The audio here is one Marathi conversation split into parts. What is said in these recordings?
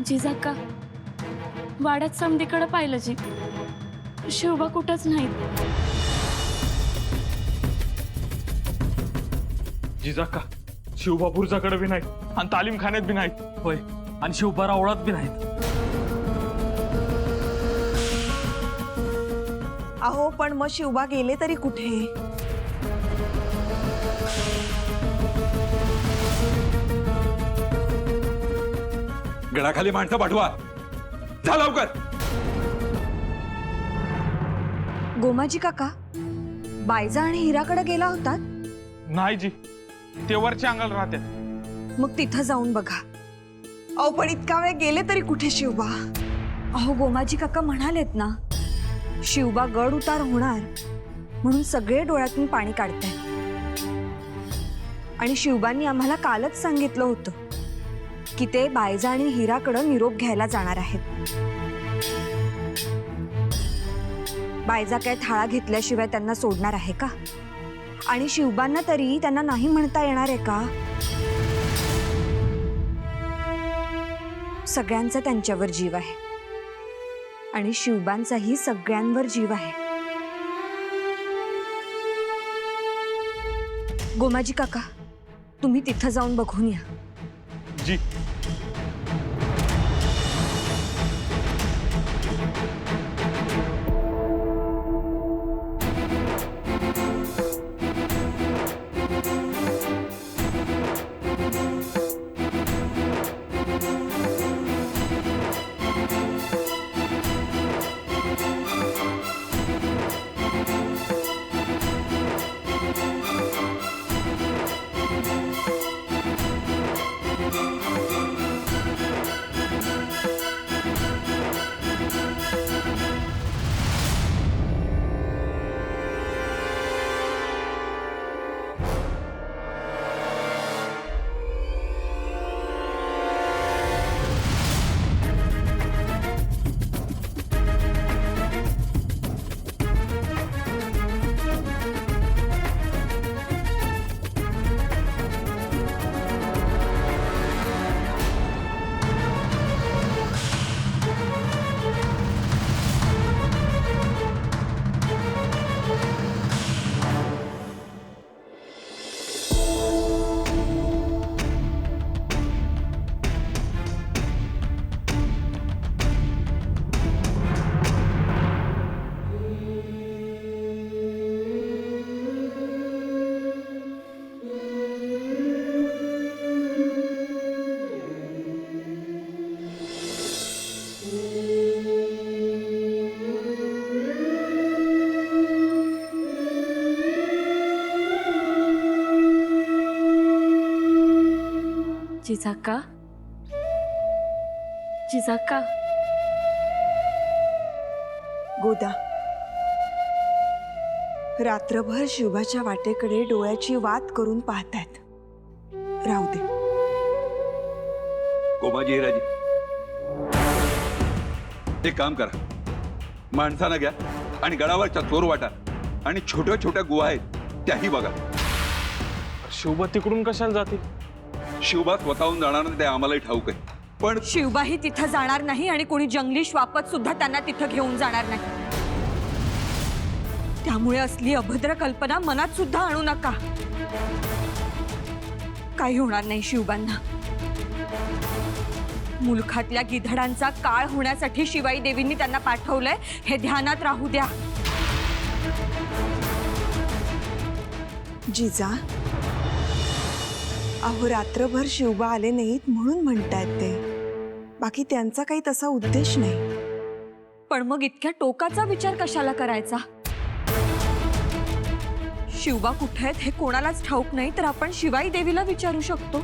जिजाका वाड्यात समधीकडे पाहिलं जी, शिवबा कुठंच नाहीत. जिजाक्का शिवबा बुर्जाकडे बी नाहीत आणि तालीमखान्यात बी नाहीत. होय, आणि शिवबा रावळात बी नाहीत. अहो पण मग शिवबा गेले तरी कुठे? गडाखाली माणसं पाठवा, जा लवकर. गोमाजी काका बायजा आणि हिराकडे गेला होता. नाही जी, ते वरच्या अंगाला राहतात. मग तिथं जाऊन बघा. अहो पण इतका वेळ गेले तरी कुठे शिवबा? अहो गोमाजी काका म्हणालेत ना, शिवबा गड उतार होणार म्हणून सगळे डोळ्यातून पाणी काढतायत. आणि शिवबांनी आम्हाला कालच सांगितलं होतं की ते बायजा आणि हिराकडे निरोप घ्यायला जाणार आहेत. बायजा काय थाळा घेतल्याशिवाय त्यांना सोडणार आहे का? आणि शिवबांना तरी त्यांना नाही म्हणता येणार आहे का? सगळ्यांचा त्यांच्यावर जीव आहे आणि शिवबांचाही सगळ्यांवर जीव आहे. गोमाजी काका तुम्ही तिथं जाऊन बघून या. जी. जिजाका, जिजाका. गोदा रात्रभर शिवबाच्या वाटेकडे डोळ्याची वात करून पाहतायत. राहू दे. गोमाजी हिराजी, एक काम करा, माणसांना घ्या आणि गडावरच्या चोर वाटा आणि छोट्या छोट्या गुहा आहेत त्याही बघा. शिवबा तिकडून कशाला जातील? शिवबा स्वतःहून जाणार नाही ते आम्हालाही ठाऊक आहे, पण शिवबाही तिथं जाणार नाही आणि कोणी जंगली श्वापत सुद्धा त्यांना तिथं घेऊन जाणार नाही. त्यामुळे असली अभद्र कल्पना मनात सुद्धा आणू नका. काही होणार नाही शिवबांना. मुलखातल्या गिधडांचा काळ होण्यासाठी शिवाई देवींनी त्यांना पाठवलंय हे ध्यानात राहू द्या. जिजा, अहो रात्रभर शिवबा आले नाहीत म्हणून म्हणतायत ते, बाकी त्यांचा काही तसा उद्देश नाही. पण मग इतक्या टोकाचा विचार कशाला करायचा? शिवबा कुठे आहेत हे कोणालाच ठाऊक नाही तर आपण शिवाई देवीला विचारू शकतो.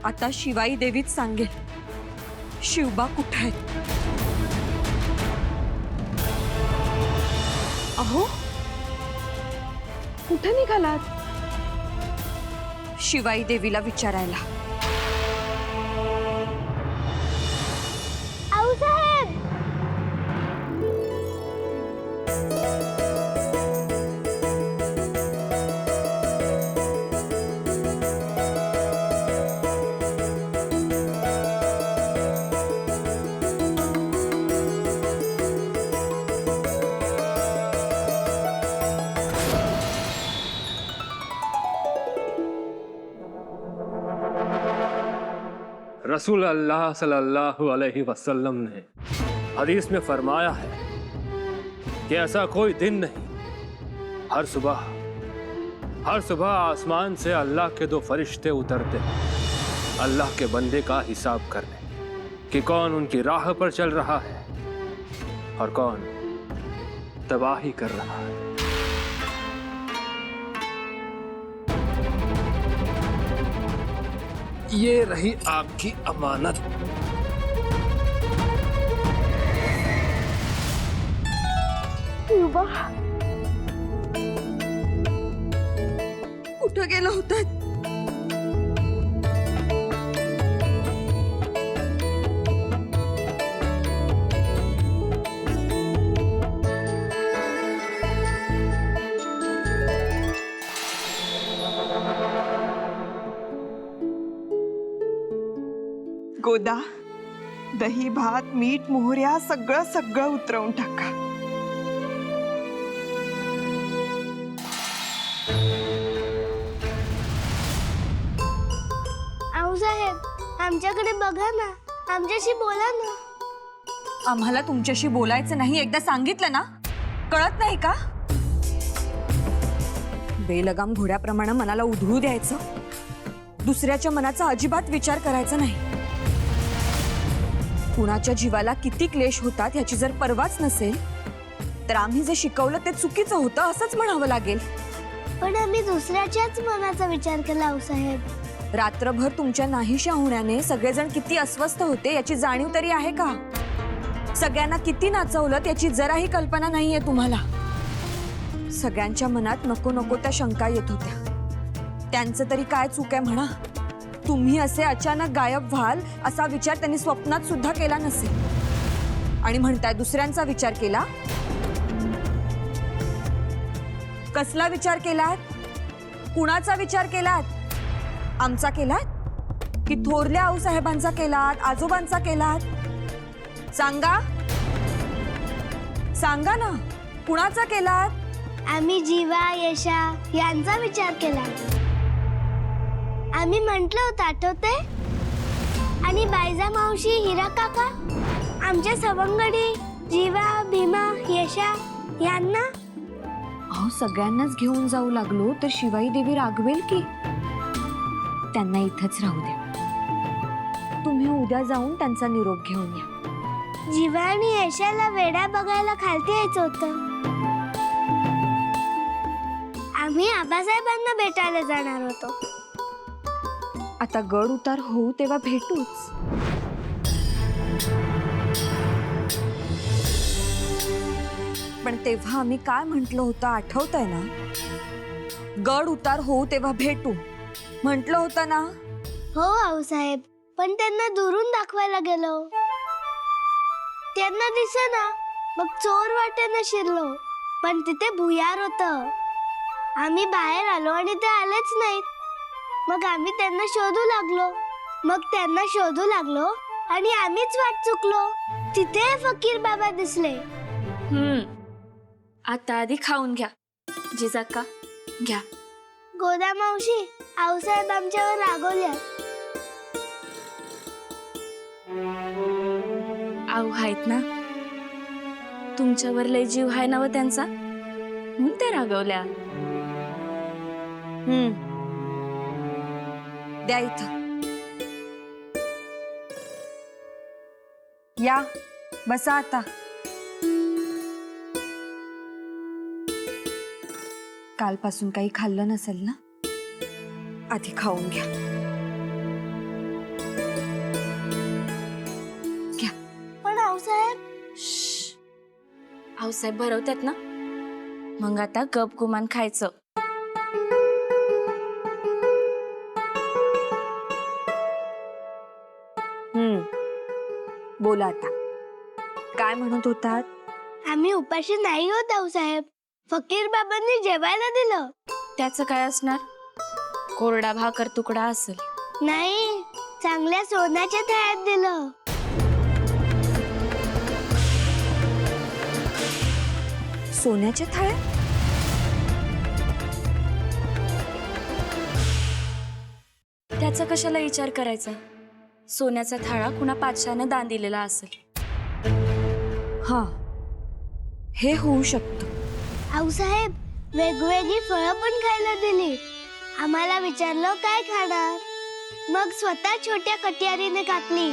आता शिवाई देवीच सांगेल शिवबा कुठे आहेत. अहो कुठे निघालात? शिवाई देवीला विचारायला. आऊसाहेब, रसूल अल्लाह सल्लल्लाहु अलैहि वसल्लम ने हदीस में फरमाया है कि ऐसा कोई दिन नहीं, हर सुबह आसमान से अल्लाह के दो फरिश्ते उतरते हैं अल्लाह के बंदे का हिसाब करने कि कौन उनकी राह पर चल रहा है और कौन तबाही कर रहा है। ये रही आपकी अमानत। कुठं गेला होता? गोदा, दही भात मीठ मोहऱ्या सगळं सगळं उतरवून टाका. आऊसाहेब आमच्याकडे बघा ना, आमच्याशी बोला ना. आम्हाला तुमच्याशी बोलायचं नाही, एकदा सांगितलं ना, कळत नाही का? बेलगाम घोड्याप्रमाणे मनाला उधळू द्यायचं, दुसऱ्याच्या मनाचा अजिबात विचार करायचा नाही. कुणाच्या जीवाला किती क्लेश होतात ह्याची जर पर्वाच नसेल तर आम्ही जे शिकवलं ते चुकीचं होतं असंच म्हणावं लागेल. पण आम्ही दुसऱ्याच्याच मनाचा विचार केला आऊसाहेब. रात्रभर तुमच्या नाहीशा होण्याने सगळेजण किती अस्वस्थ होते याची जाणीव तरी आहे का? सगळ्यांना किती नाचवलं त्याची जराही कल्पना नाहीये तुम्हाला. सगळ्यांच्या मनात नको नको त्या शंका येत होत्या. त्यांचं तरी काय चूक आहे म्हणा? तुम्ही असे अचानक गायब व्हाल असा विचार त्यांनी स्वप्नात सुद्धा केला नसेल. आणि म्हणताय दुसऱ्यांचा विचार केला? कसला विचार केलात? कुणाचा विचार केलात? आमचा केलात की थोरल्या आऊसाहेबांचा केलात, आजोबांचा केलात? सांगा सांगा ना, कुणाचा केलात? आम्ही जीवा यशा यांचा विचार केला. आम्ही म्हटलं होतं आठवते? आणि बायजा मावशी, हिरा काका, आमच्या सवंगडी जीवा भीमा यशा यांना. अहो सगळ्यांनाच घेऊन जाऊ लागलो तर शिवाई देवी रागवेल की? त्यांना इथंच राहू द्या. तुम्ही उद्या जाऊन त्यांचा निरोप घेऊन या. जीवा आणि यशाला वेडा बघायला खालती यायचं होतं. आम्ही आबासाहेबांना भेटायला जाणार होतो. आता गड उतार होऊ तेव्हा भेटूच. पण तेव्हा आम्ही काय म्हटलं होतं आठवतंय ना? गड उतार होऊ तेव्हा भेटू म्हटलं होतं ना? हो आऊसाहेब, पण त्यांना दुरून दाखवायला गेलो. त्यांना दिसेना, मग चोर वाटेनं शिरलो, पण तिथे भुयार होतं. आम्ही बाहेर आलो आणि ते आलेच नाहीत. मग आम्ही त्यांना शोधू लागलो आणि आम्हीच वाट चुकलो. तिथे फकीर बाबा दिसले. आता आधी खाऊन घ्या जिजाका, घ्या. गोदा मावशी, आऊसाहेब आमच्यावर रागवल्या. आऊ आहेत ना, तुमच्यावर लय जीव आहे ना व त्यांचा, म्हणून त्या रागवल्या. द्या इथं. या बसा आता. कालपासून काही खाल्लं नसेल ना, आधी खाऊन घ्या. घ्या. पण आऊसाहेब, आऊसाहेब भरवतात ना, मग आता गप गुमान खायचं. बोला आता, काय म्हणत होतात? आम्ही उपाशी नाही होत आऊसाहेब. फकीर बाबांनी जेवायला दिलं. त्याचं काय असणार? कोरडा भाकर तुकडा असेल. नाही, चांगल्या सोन्याच्या थाळ्यात दिलं. सोन्याच्या थाळ्यात? त्याचा कशाला विचार करायचा? सोन्याचा थाळा कुणा पाचशानं दान दिलेला असेल. हा, हे होऊ शकतं. आऊसाहेब वेगवेगळी फळं पण खायला दिली. आम्हाला विचारलं काय खाणार, मग स्वतः छोट्या कट्यारीने घातली.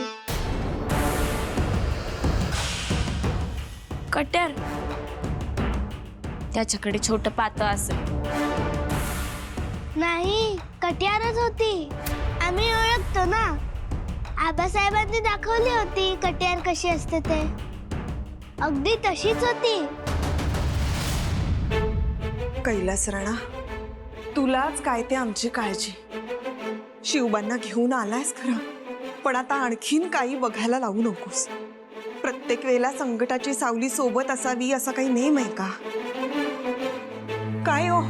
कट्यार त्याच्याकडे छोट पातळ असेल. नाही, कट्यारच होती. आम्ही ओळखतो ना. आबासाहेबांनी दाखवली होती कट्यार कशी असते ते. अगदी तशीच होती. कैलास राणा, तुलाच काय ते आमची काळजी. शिवबांना घेऊन आलायस खरं, पण आता आणखीन काही बघायला लावू नकोस. प्रत्येक वेळेला संकटाची सावली सोबत असावी असं काही नेम आहे का? काय हो,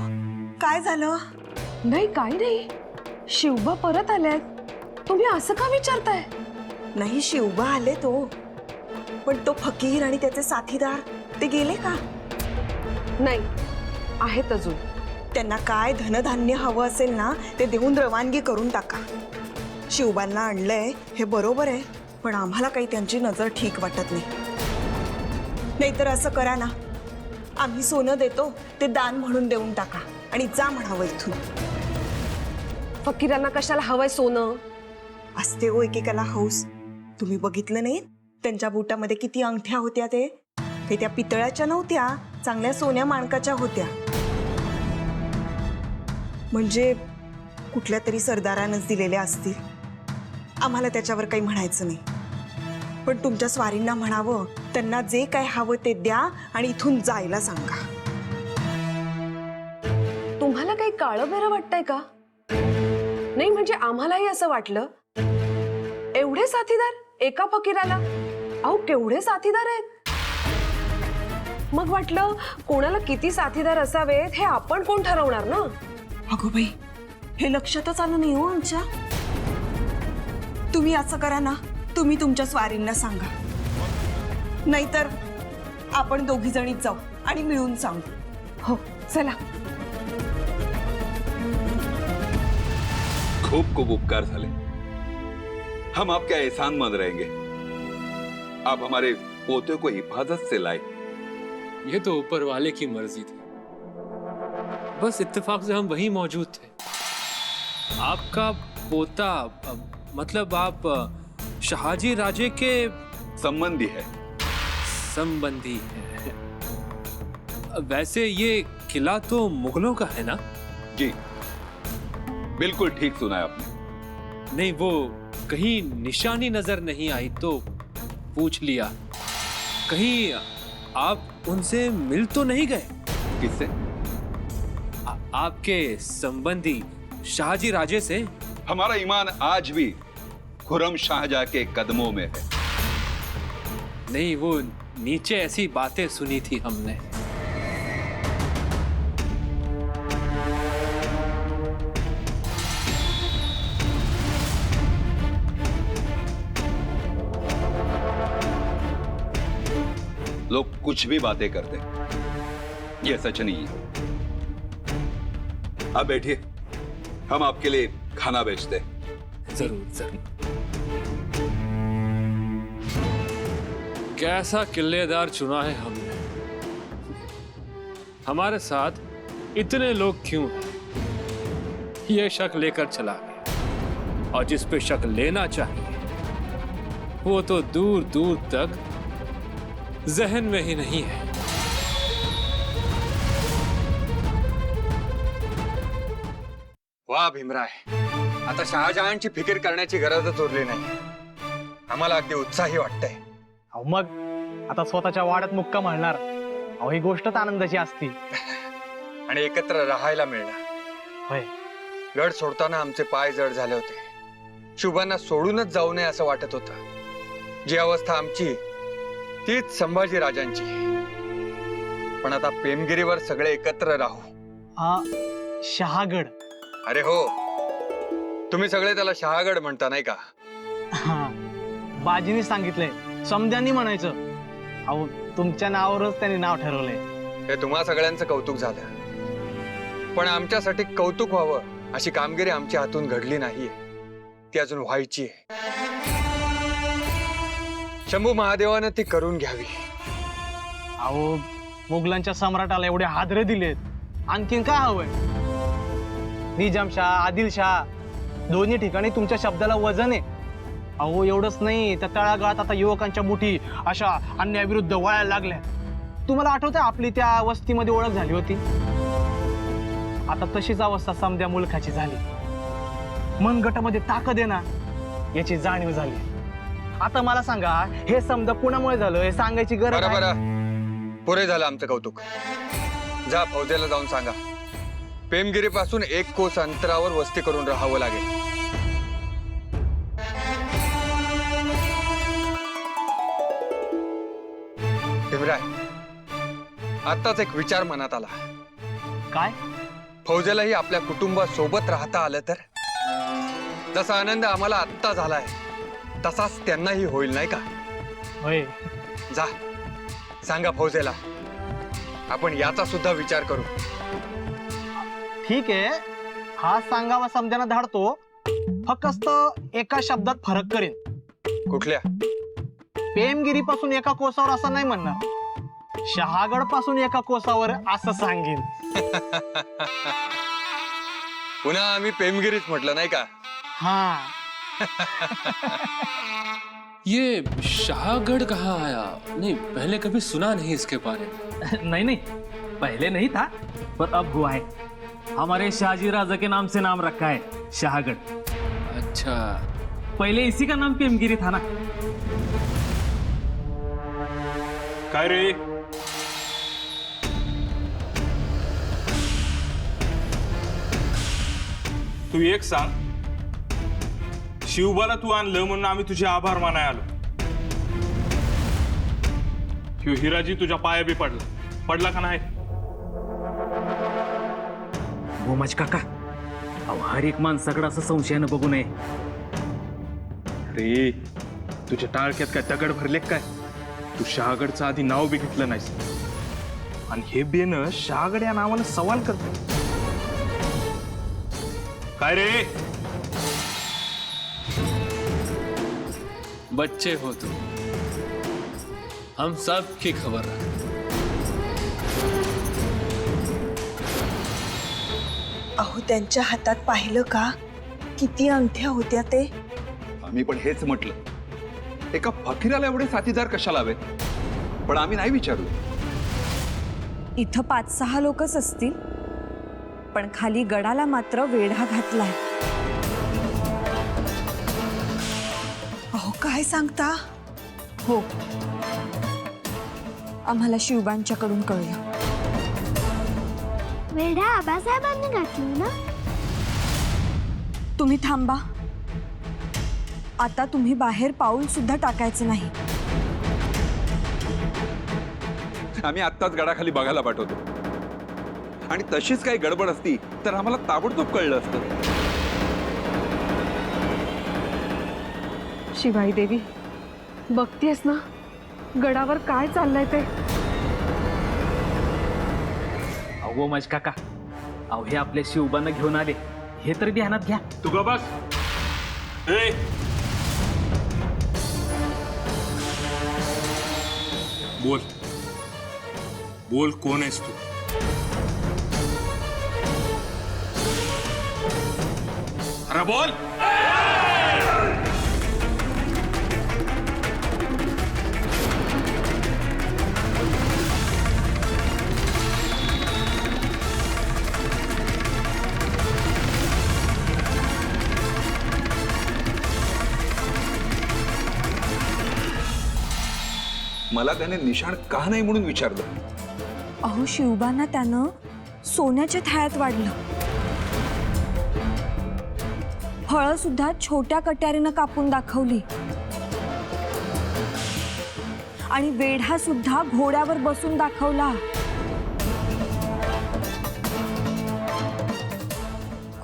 काय झालं? नाही, काही नाही. शिवबा परत आल्यात. तुम्ही असं का विचारताय? नाही, शिवबा आले तो, पण तो फकीर आणि त्याचे साथीदार ते गेले का? नाही, आहेत अजून. त्यांना काय धनधान्य हवं असेल ना ते देऊन रवानगी करून टाका. शिवबांना आणलंय हे बरोबर आहे, पण आम्हाला काही त्यांची नजर ठीक वाटत नाही. नाहीतर असं करा ना, आम्ही सोनं देतो ते दान म्हणून देऊन टाका आणि जा म्हणावं इथून. फकीरांना कशाला हवंय सोनं? असते हो एकेकाला हौस. तुम्ही बघितलं नाही त्यांच्या बोटामध्ये किती अंगठ्या होत्या? ते त्या पितळ्याच्या नव्हत्या, चांगल्या सोन्या माणकाच्या होत्या. म्हणजे कुठल्या तरी सरदारानंच दिलेल्या असतील. आम्हाला त्याच्यावर काही म्हणायचं नाही, पण तुमच्या स्वारींना म्हणावं त्यांना जे काय हवं ते द्या आणि इथून जायला सांगा. तुम्हाला काही काळं बेरं वाटतंय का? नाही, म्हणजे आम्हालाही असं वाटलं. एवढे साथीदार एका फकीराला? अहो, केवढे साथीदार आहेत. मग वाटलं कोणाला किती साथीदार असावेत हे आपण कोण ठरवणार ना? अगो बाई, हे लक्षातच आलं नाही हो आमच्या. तुम्ही असं करा ना, तुम्ही तुमच्या स्वारींना सांगा, नाहीतर आपण दोघी जणीच जाऊ आणि मिळून सांगू. हो, चला. खूब खूब उपकार झाले. हम आपका एहसान मंद रहेंगे. आप हमारे पोते को हिफाजत से लाए. ये तो ऊपर वाले की मर्जी थी. बस इत्तेफाक से हम वहीं मौजूद थे. आपका पोता मतलब आप शहाजी राजे के संबंधी है. संबंधी है. वैसे ये किला तो मुगलों का है ना? जी, बिल्कुल ठीक सुना है आपने. नहीं, वो कहीं निशानी नजर नहीं आई तो पूछ लिया. कहीं आप उनसे मिल तो नहीं गए? किससे? आपके संबंधी शाहजी राजे से. हमारा ईमान आज भी खुरम शाहजहां के कदमों में है. नहीं, वो नीचे ऐसी बातें सुनी थी हमने. लोग कुछ भी बातें करते, ये सच नहीं है. आप बैठिए, हम आपके लिए खाना बेचते. जरूर जरूर. कैसा किलेदार चुना है हमने. हमारे साथ इतने लोग क्यों हैं? ये शक लेकर चला गया, और जिस पे शक लेना चाहिए वो तो दूर दूर तक जहन में ही नहीं है. वा भीमराय, आता शहाजहानची फिकीर करण्याची गरजच उरली नाही. आम्हाला अगदी उत्साही वाटतंय. अहो मग आता स्वतःच्या वाड्यात मुक्काम मारणार. अहो ही गोष्टच आनंदाची असती. आणि एकत्र राहायला मिळणार. होय, गड सोडताना आमचे पाय जड झाले होते. शुभांना सोडूनच जाऊ नये असं वाटत होतं. जी अवस्था आमची तीच संभाजी राजांची. पण आता पेमगिरीवर सगळे एकत्र राहू. हा शहागड. अरे हो, तुम्ही सगळे त्याला शहागड म्हणता नाही का? हा, बाजीने सांगितलंय समद्यांनी म्हणायचं. अहो तुमच्या नावावरच त्यांनी नाव ठरवलंय. हे तुम्हा सगळ्यांचं कौतुक झालं, पण आमच्यासाठी कौतुक व्हावं अशी कामगिरी आमच्या हातून घडली नाहीये. ती अजून व्हायची आहे. शंभू महादेवानं ती करून घ्यावी. अहो मुघलांच्या सम्राटाला एवढे हादरे दिलेत, आणखीन काय हवंय? निजामशाह, आदिलशाह दोन्ही ठिकाणी तुमच्या शब्दाला वजन आहे. अहो एवढंच नाही, त्या तळागाळात आता युवकांच्या मुठी अशा अन्यायाविरुद्ध वळायला लागल्या. तुम्हाला आठवतंय आपली त्या वस्तीमध्ये ओळख झाली होती? आता तशीच अवस्था समद्या मुलखाची झाली. मनगटामध्ये ताकद आहे ना, याची जाणीव झाली. आता मला सांगा, हे समजा कुणामुळे झालं हे सांगायची गरज बरं आहे? बरं, पुरे झालं आमचं कौतुक. जा फौजेला जाऊन सांगा, पेमगिरीपासून 1 कोस अंतरावर वस्ती करून राहावं लागेल. भीमराय, आताच एक विचार मनात आला. काय? फौजेलाही आपल्या कुटुंबासोबत राहता आलं तर? जसा आनंद आम्हाला आत्ता झालाय तसाच त्यांनाही होईल, नाही का? होय. जा सांगा फौजेला, आपण याचा सुद्धा विचार करू. ठीक आहे, हा सांगावा समजायला धाडतो. फक्त एका शब्दात फरक करेन. कुठल्या? पेमगिरी पासून एका कोसावर असं नाही म्हणणार, शहागड पासून एका कोसावर असं सांगेन. पुन्हा आम्ही पेमगिरीच म्हटलं, नाही का? हा. ये शाहगढ़ कहाँ आया? नहीं, पहले कभी सुना नहीं इसके बारे में. नहीं नहीं, पहले नहीं था, पर अब हुआ है. हमारे शाहजी राजा के नाम से नाम रखा है शाहगढ़. अच्छा. पहले इसी का नाम पेमगिरी था ना. काय रे? तू एक सांग, शिवबाला तू आणलं म्हणून आम्ही तुझे आभार मानाय आलो. ह्यो हिराजी तुझ्या पाया बी पडला का नाही? गोमाज काका, अहो हर एक माणसाकडे असं संशयानं बघू नये. रे, तुझ्या टाळक्यात काय दगड भरले काय? तू शहागडचं आधी नाव बी घेतलं नाहीस, आणि हे बेन शहागड या नावानं सवाल करतो. काय रे? बच्चे हो तुम, हम सब की खबर है. अहो त्यांच्या हातात पाहिलं का, किती अंगठ्या होत्या ते. आम्ही पण हेच म्हटलं, एका फकीराला एवढे साथीदार कशाला हवेत? पण आम्ही नाही विचारलं. इथं 5-6 लोकच असतील, पण खाली गडाला मात्र वेढा घातलाय. अहो काय सांगता? हो, आम्हाला शिवबांच्याकडून कळलं. वेढा आबासाहेबांनी घातली ना? तुम्ही थांबा, आता तुम्ही बाहेर पाऊल सुद्धा टाकायचं नाही. आम्ही आत्ताच गडाखाली बघायला पाठवतो, आणि तशीच काही गडबड असती तर आम्हाला ताबडतोब कळलं असतं. शिवाई देवी, बघतीयस ना गडावर काय चाललंय ते? अहो गोमाज काका, अहो हे आपल्या शिवबांना घेऊन आले, हे तरी ध्यानात घ्या. तू ग बस. ए, बोल बोल, कोण आहेस तू? अरे बोल. मला त्याने निशाण का नाही म्हणून विचारलं. अहो शिवबांना त्यानं सोन्याच्या थाळ्यात वाढलं. फळं सुद्धा छोट्या कट्यारीनं कापून दाखवली, आणि वेढा सुद्धा घोड्यावर बसून दाखवला.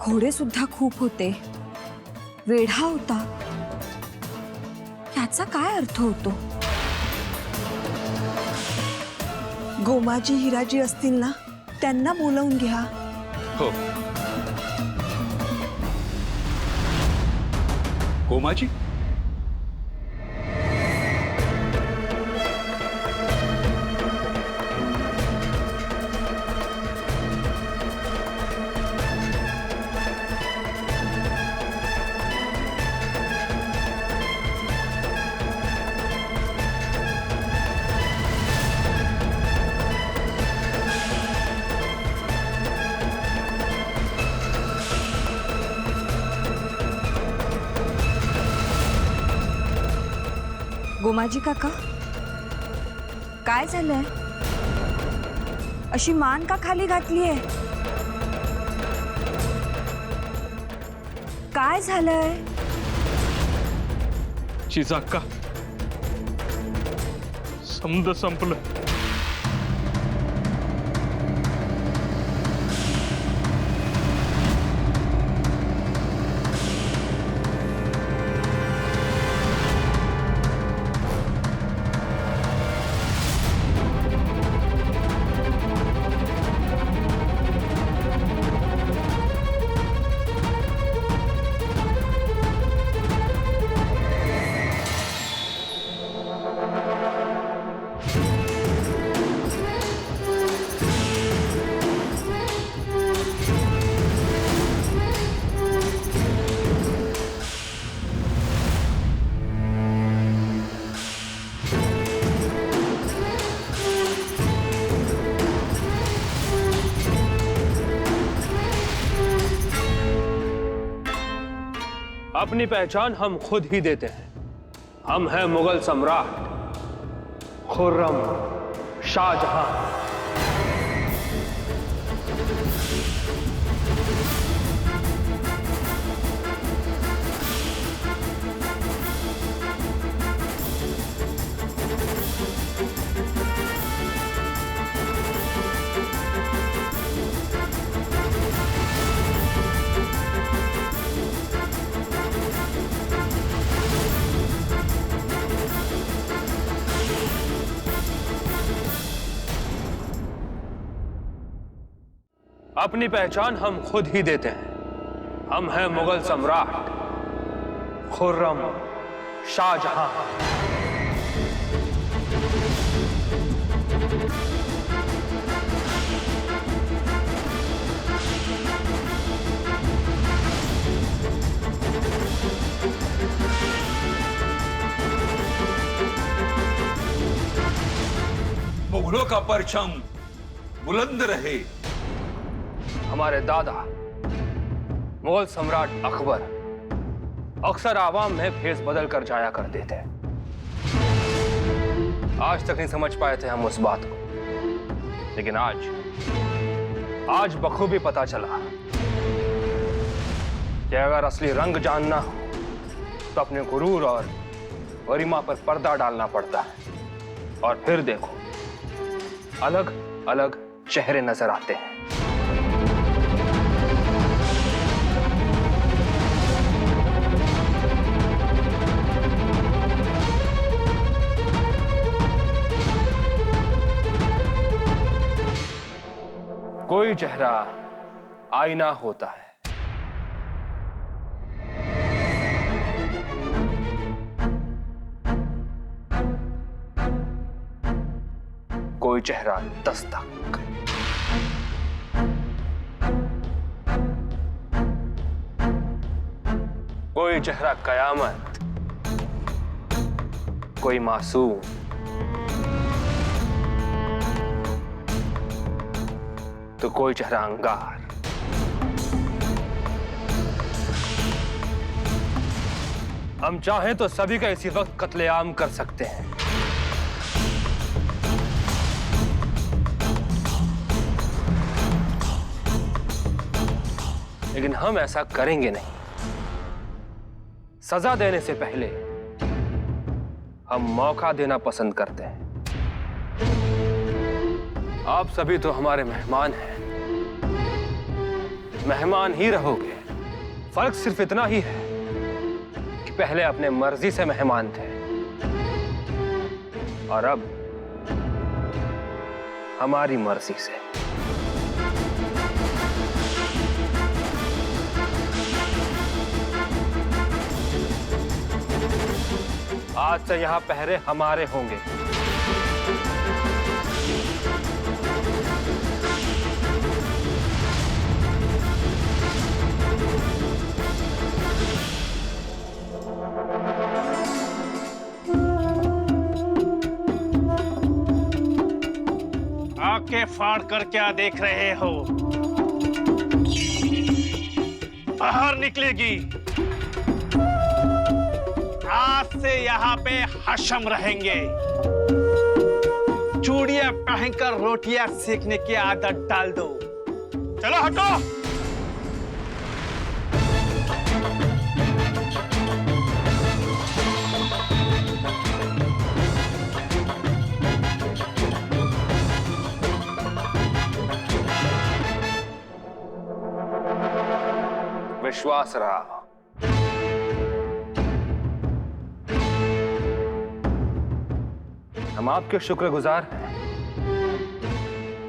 घोडे सुद्धा खूप होते, वेढा होता. याचा काय अर्थ होतो? गोमाजी हिराजी असतील ना, त्यांना बोलावून घ्या. हो. गोमाजी? गोमाजी काका, काय झालंय? अशी मान का खाली घातलीये? काय झालंय? चिजाक्का, समद संपलं. अपनी पहचान हम खुद ही देते हैं. हम हैं मुगल सम्राट खुर्रम शाहजहां. अपनी पहचान हम खुद ही देते हैं. हम हैं मुगल सम्राट खुर्रम शाहजहां. मुगलों का परचम बुलंद रहे. हमारे दादा मुगल सम्राट अकबर अक्सर आवाम में भेस बदल कर जाया करते थे. आज तक नहीं समझ पाए थे हम उस बात को, लेकिन आज बखूबी पता चला कि अगर असली रंग जानना हो तो अपने गुरूर और गरिमा पर पर्दा डालना पड़ता है. और फिर देखो, अलग अलग चेहरे नजर आते हैं. कोई चेहरा आईना होता है, कोई चेहरा दस्तक, कोई चेहरा कयामत, कोई मासूम, तो कोई चेहरा अंगार. हम चाहें तो सभी का इसी वक्त कत्लेआम कर सकते हैं. लेकिन हम ऐसा करेंगे नहीं. सजा देने से पहले हम मौका देना पसंद करते हैं. आप सभी तो हमारे मेहमान हैं, मेहमान ही रहोगे. फर्क सिर्फ इतना ही है कि पहले अपने मर्जी से मेहमान थे और अब हमारी मर्जी से. आज से यहां पहरे हमारे होंगे. आंखें फाड़ कर क्या देख रहे हो? बाहर निकलेगी. आज से यहाँ पे हशम रहेंगे। चूड़ियां पहनकर रोटियां सेकने की आदत डाल दो। चलो हटो। विश्वास रहा। हम आपके शुक्रगुजार हैं,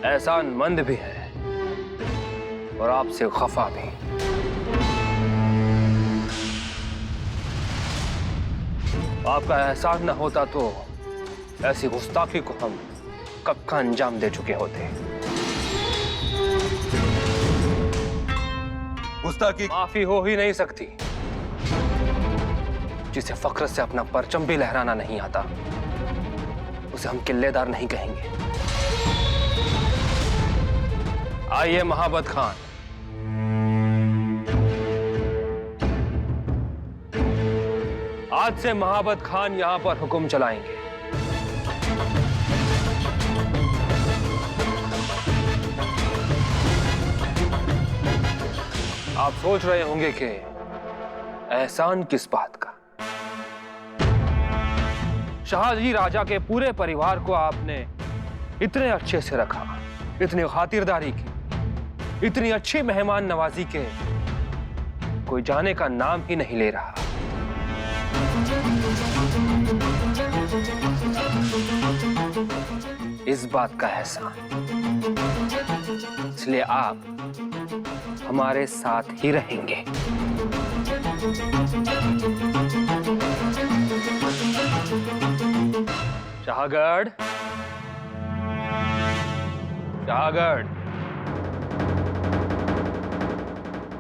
एहसानमंद भी हैं और आपसे खफा भी। आपका एहसान न होता तो ऐसी गुस्ताखी को हम कब का अंजाम दे चुके होते। गुस्ताखी माफी हो ही नहीं सकती। जिसे फख्र से अपना परचम भी लहराना नहीं आता, उसे हम किल्लेदार नहीं कहेंगे। आइए महाबत खान, आज से महाबत खान यहां पर हुक्म चलाएंगे। आप सोच रहे होंगे कि एहसान किस बात का। शाहजी राजा के पूरे परिवार को आपने इतने अच्छे से रखा, इतनी खातिरदारी की, इतनी अच्छी मेहमान नवाजी के कोई जाने का नाम ही नहीं ले रहा। इस बात का एहसान, इसलिए आप हमारे साथ ही रहेंगे। शाहगढ़, शाहगढ़,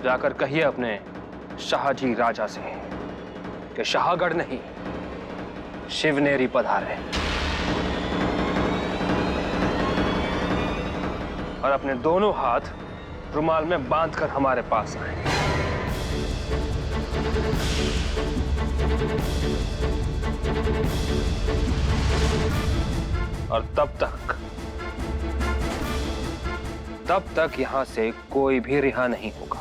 जाकर कहिए अपने शाहजी राजा से कि शाहगढ़ नहीं, शिवनेरी पधारे और अपने दोनों हाथ रुमाल में बांधकर हमारे पास आए। और तब तक यहां से कोई भी रिहा नहीं होगा।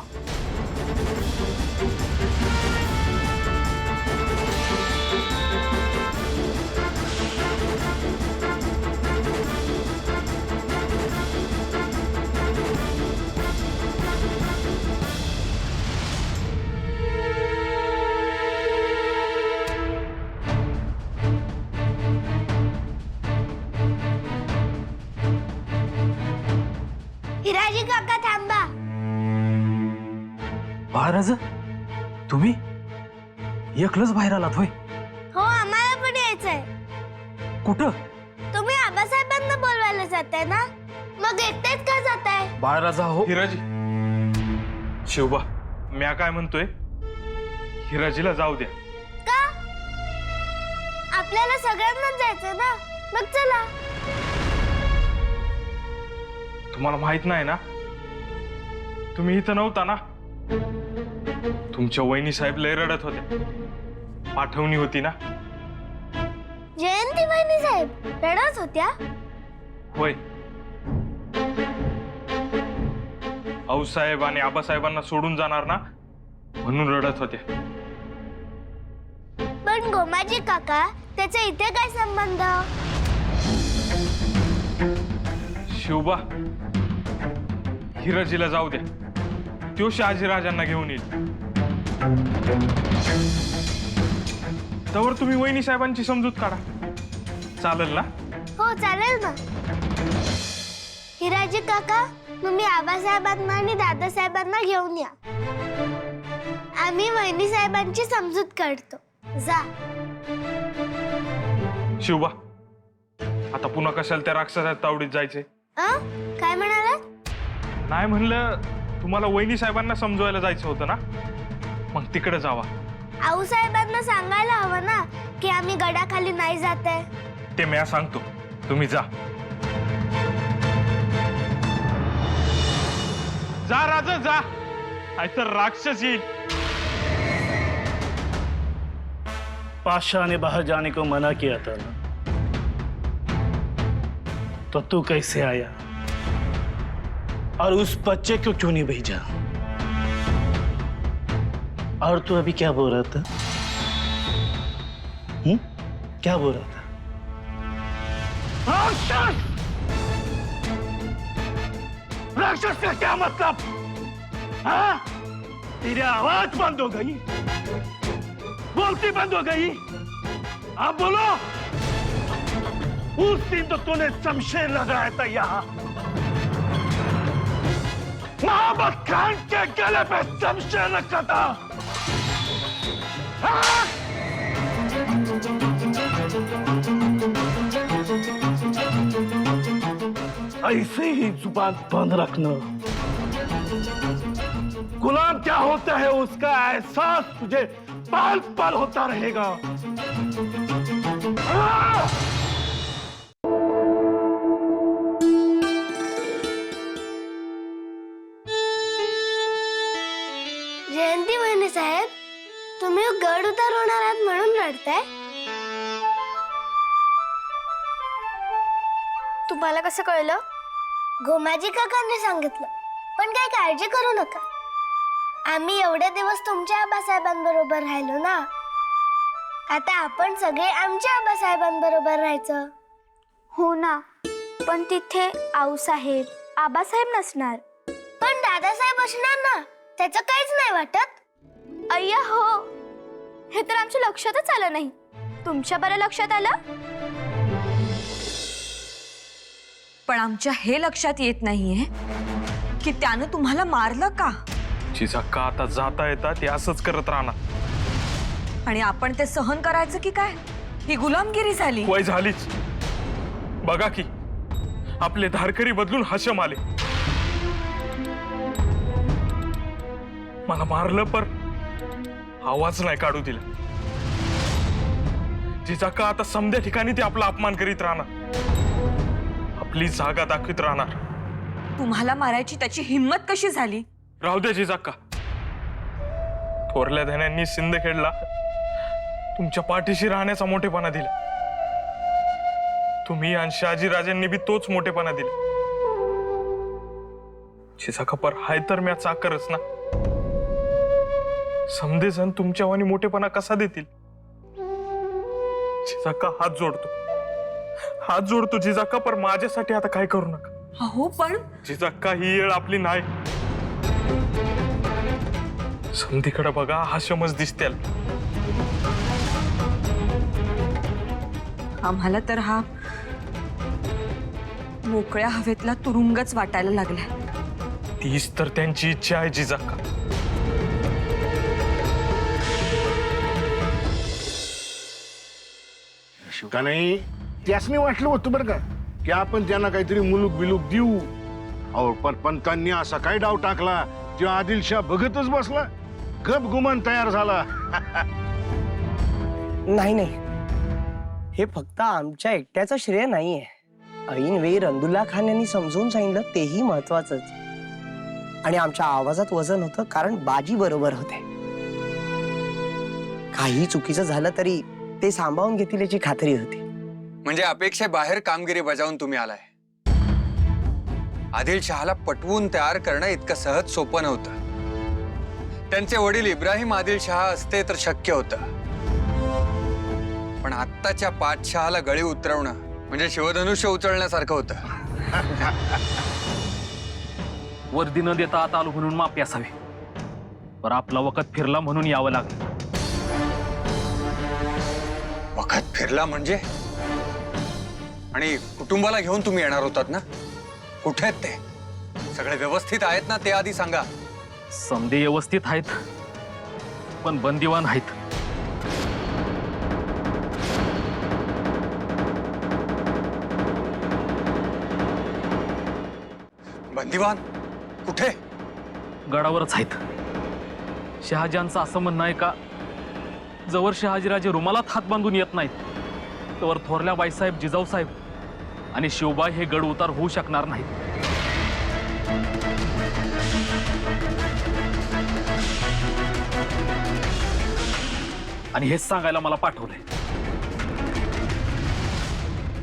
हिराजी काका थांबा. महाराज तुम्ही एकलंच बाहेर आलात होय? हो आम्हाला पण यायचंय. कुठं? तुम्ही आबासाहेबांना बोलवायला जाताय ना, मग एकटेच का जाताय? बाळराजा हो. हिराजी, शिवबा म्या काय म्हणतोय, हिराजीला जाऊ द्या. का? आपल्याला सगळ्यांना जायचं ना, मग चला. तुम्हाला माहित नाही ना, तुम्ही इथं नव्हता ना. तुमच्या वहिनी साहेब लय रडत होते, पाठवणी होती ना. जयंती वहिनी साहेब रडत होत्या? होय. आऊसाहेब आणि आबासाहेबांना सोडून जाणार ना, म्हणून रडत होते. पण गोमाजी काका, त्याचा इथे काय संबंध? शिवबा, हिराजीला जाऊ द्या, तो शहाजीराजांना घेऊन येईल. तवर तुम्ही वहिनी साहेबांची समजूत काढा, चालेल ना? हो चालेल ना. हिराजी काका, तुम्ही आबासाहेबांना आणि दादासाहेबांना घेऊन या. आम्ही वहिनी साहेबांची समजूत काढतो. जा. शिवबा, आता पुन्हा कशाला त्या राक्षसाच्या तावडीत जायचे? काय म्हणालात? नाही म्हणलं, तुम्हाला वहिनी साहेबांना समजवायला जायचं होतं ना, मग तिकडे जावा. आऊसाहेबांना सांगायला हवं ना की आम्ही गडाखाली नाही जात आहे. ते म्या सांगतो, तुम्ही जा. जा राजा जा, नाहीतर राक्षस येईल. पाशाह ने बाहर जाने को मना किया था ना, तो तू कैसे आया और उस बच्चे को क्यों नहीं भेजा? और तू अभी क्या बोल रहा था? क्या बोल रहा था? राक्षस! राक्षस का क्या मतलब? हाँ? तेरी आवाज बंद हो गई, बोलती बंद हो गई। अब बोलो, उस दिन तो तूने शमशेर लगाया था यहाँ, मोहम्मद खान के गले पे शमशेर रखा था। हाँ? ऐसे ही जुबान बंद रखना। गुलाम क्या होता है उसका एहसास तुझे पल पल होता रहेगा। जयंती वहिनी साहेब, तुम्ही गड उतार होणार आहात म्हणून रडताय? तुम्हाला कसं कळलं? गोमाजी काकांनी सांगितलं. पण काय काळजी करू नका, आम्ही एवढे दिवस तुमच्या आबासाहेबांबरोबर राहिलो ना, आता आपण सगळे आमच्या आबासाहेबांबरोबर राहायचं. हो ना, पण तिथे आऊसाहेब आबासाहेब नसणार, पण दादासाहेब असणार ना, त्याचं काहीच नाही वाटत. अय्या हो, हे तर आमच्या लक्षातच आलं नाही. तुमच्या बरं लक्षात आलं? पण आमच्या हे लक्षात येत नाहीये की त्यानं तुम्हाला मारलं का? जिजाक्का आता जाता येता ते असंच करत राहणार आणि आपण ते सहन करायचं की काय? ही गुलामगिरी झाली. वय झालीच. बघा की आपले धारकरी बदलून हशम आले. मला मारलं पर आवाज नाही काढू दिला. जिजाक्का आता समध्या ठिकाणी ते आपला अपमान करीत राहणार, आपली जागा दाखवित राहणार. तुम्हाला मारायची त्याची हिम्मत कशी झाली? राहू दे जिजाक्का. थोरल्या धन्यांनी सिंदखेडला तुमच्या पाठीशी राहण्याचा मोठेपणा दिला. तुम्ही आणि शहाजीराजांनी बी तोच मोठेपणा दिला. जिजाक्का पर हाय तर म्या चाकरच ना. समधे जण तुमच्या वाणी मोठेपणा कसा देतील? जिजाक्का हात जोडतो, हात जोडतो जिजाक्का, पर माझ्यासाठी आता काय करू नका. अहो पण जिजाक्का ही येळ आपली नाही. समधीकडे बघा, हाशमच दिसतील. आम्हाला तर हा मोकळ्या हवेतला तुरुंगच वाटायला लागलाय. तीच तर त्यांची इच्छा आहे जिजाक्का. का नाही, त्यासनी वाटलं होतं बरं का की आपण त्यांना काहीतरी मुलूक बिलूक देऊ. अहो पण पंतांनी असा काय डाव टाकला की आदिलशाह बघतच बसला, गप गुमान तयार झाला. नाही नाही, हे फक्त आमच्या एकट्याचं श्रेय नाहीये. ऐन वेळी रंदुल्ला खान यांनी समजून सांगितलं, तेही महत्वाचंच. आणि आमच्या आवाजात वजन होतं कारण बाजी बरोबर होते. काही चुकीचं झालं तरी ते सांभाळून घेतील याची खात्री होती. म्हणजे अपेक्षेबाहेर कामगिरी बजावून तुम्ही आलाय. आदिलशहाला पटवून तयार करणं इतकं सहज सोपं नव्हतं. त्यांचे वडील इब्राहिम आदिलशहा असते तर शक्य होतं, पण आत्ताच्या पातशहाला गळी उतरवणं म्हणजे शिवधनुष्य उचलण्यासारखं होतं. वर्दी न देता आता आलो म्हणून माफी असावी, पर आपला वखत फिरला म्हणून यावं लागलं. वखत फिरला म्हणजे? आणि कुटुंबाला घेऊन तुम्ही येणार होतात ना, कुठे आहेत ते? सगळे व्यवस्थित आहेत ना ते आधी सांगा. समधे व्यवस्थित आहेत, पण बंदिवान आहेत. बंदिवान कुठे? गडावरच आहेत. शहाजहानचं असं म्हणणं आहे का, जवळ शहाजीराजे रुमालात हात बांधून येत नाहीत तवर थोरल्या बाईसाहेब, जिजाऊसाहेब आणि शिवबाई हे गड उतार होऊ शकणार नाहीत. आणि हेच सांगायला मला पाठवलंय.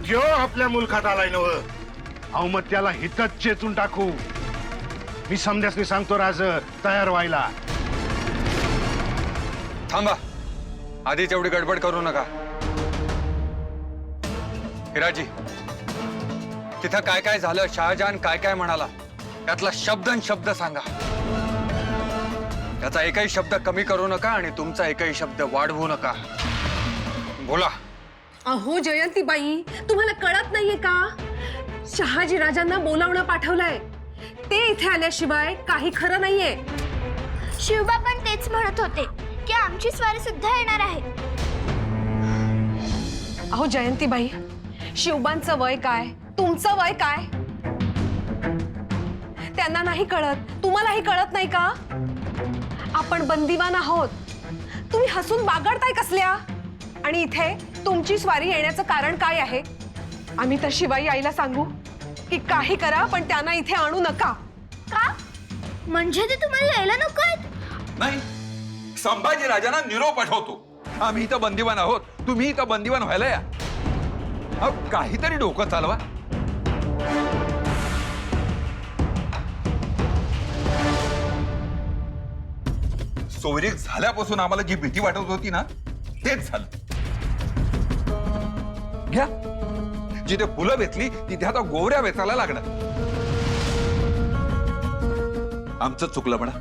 जो आपल्या मुलखात आलाय नव, अहो मग त्याला हितच चेचून टाकू. मी समध्यासनी सांगतो राज, तयार व्हायला. थांबा, आधीच एवढी गडबड करू नका. हिराजी, तिथं काय काय झालं, शहाजहान काय काय म्हणाला, त्यातला शब्दन शब्द सांगा. त्याचा एकही शब्द कमी करू नका आणि तुमचा एकही शब्द वाढवू नका. बोला. अहो जयंतीबाई, तुम्हाला कळत नाहीये का? शहाजी राजांना बोलावणं पाठवलंय. ते इथे आल्याशिवाय काही खरं नाहीये. शिवबा पण तेच म्हणत होते की आमची स्वारी सुद्धा येणार आहे. अहो जयंतीबाई, शिवबांचं वय काय, तुमचं वय काय? त्यांना नाही कळत, तुम्हालाही कळत नाही का? आपण बंदिवान आहोत. तुम्ही हसून बागडताय कसल्या? आणि इथे तुमची स्वारी येण्याचं कारण काय आहे? आम्ही तर शिवाई आईला सांगू की काही करा पण त्यांना इथे आणू नका. का? म्हणजे ते तुम्हाला यायला नको आहेत? नाही, संभाजी राजांना निरोप पाठवतो. आम्ही इथं बंदिवान आहोत, तुम्ही इथं बंदिवान व्हायला या. अहो, काहीतरी डोकं चालवा. सोयरीक झाल्यापासून आम्हाला जी भीती वाटत होती ना, तेच झालं. घ्या, जिथे फुलं वेचली तिथे आता गोवऱ्या वेचायला लागणार. आमचं चुकलं म्हणा.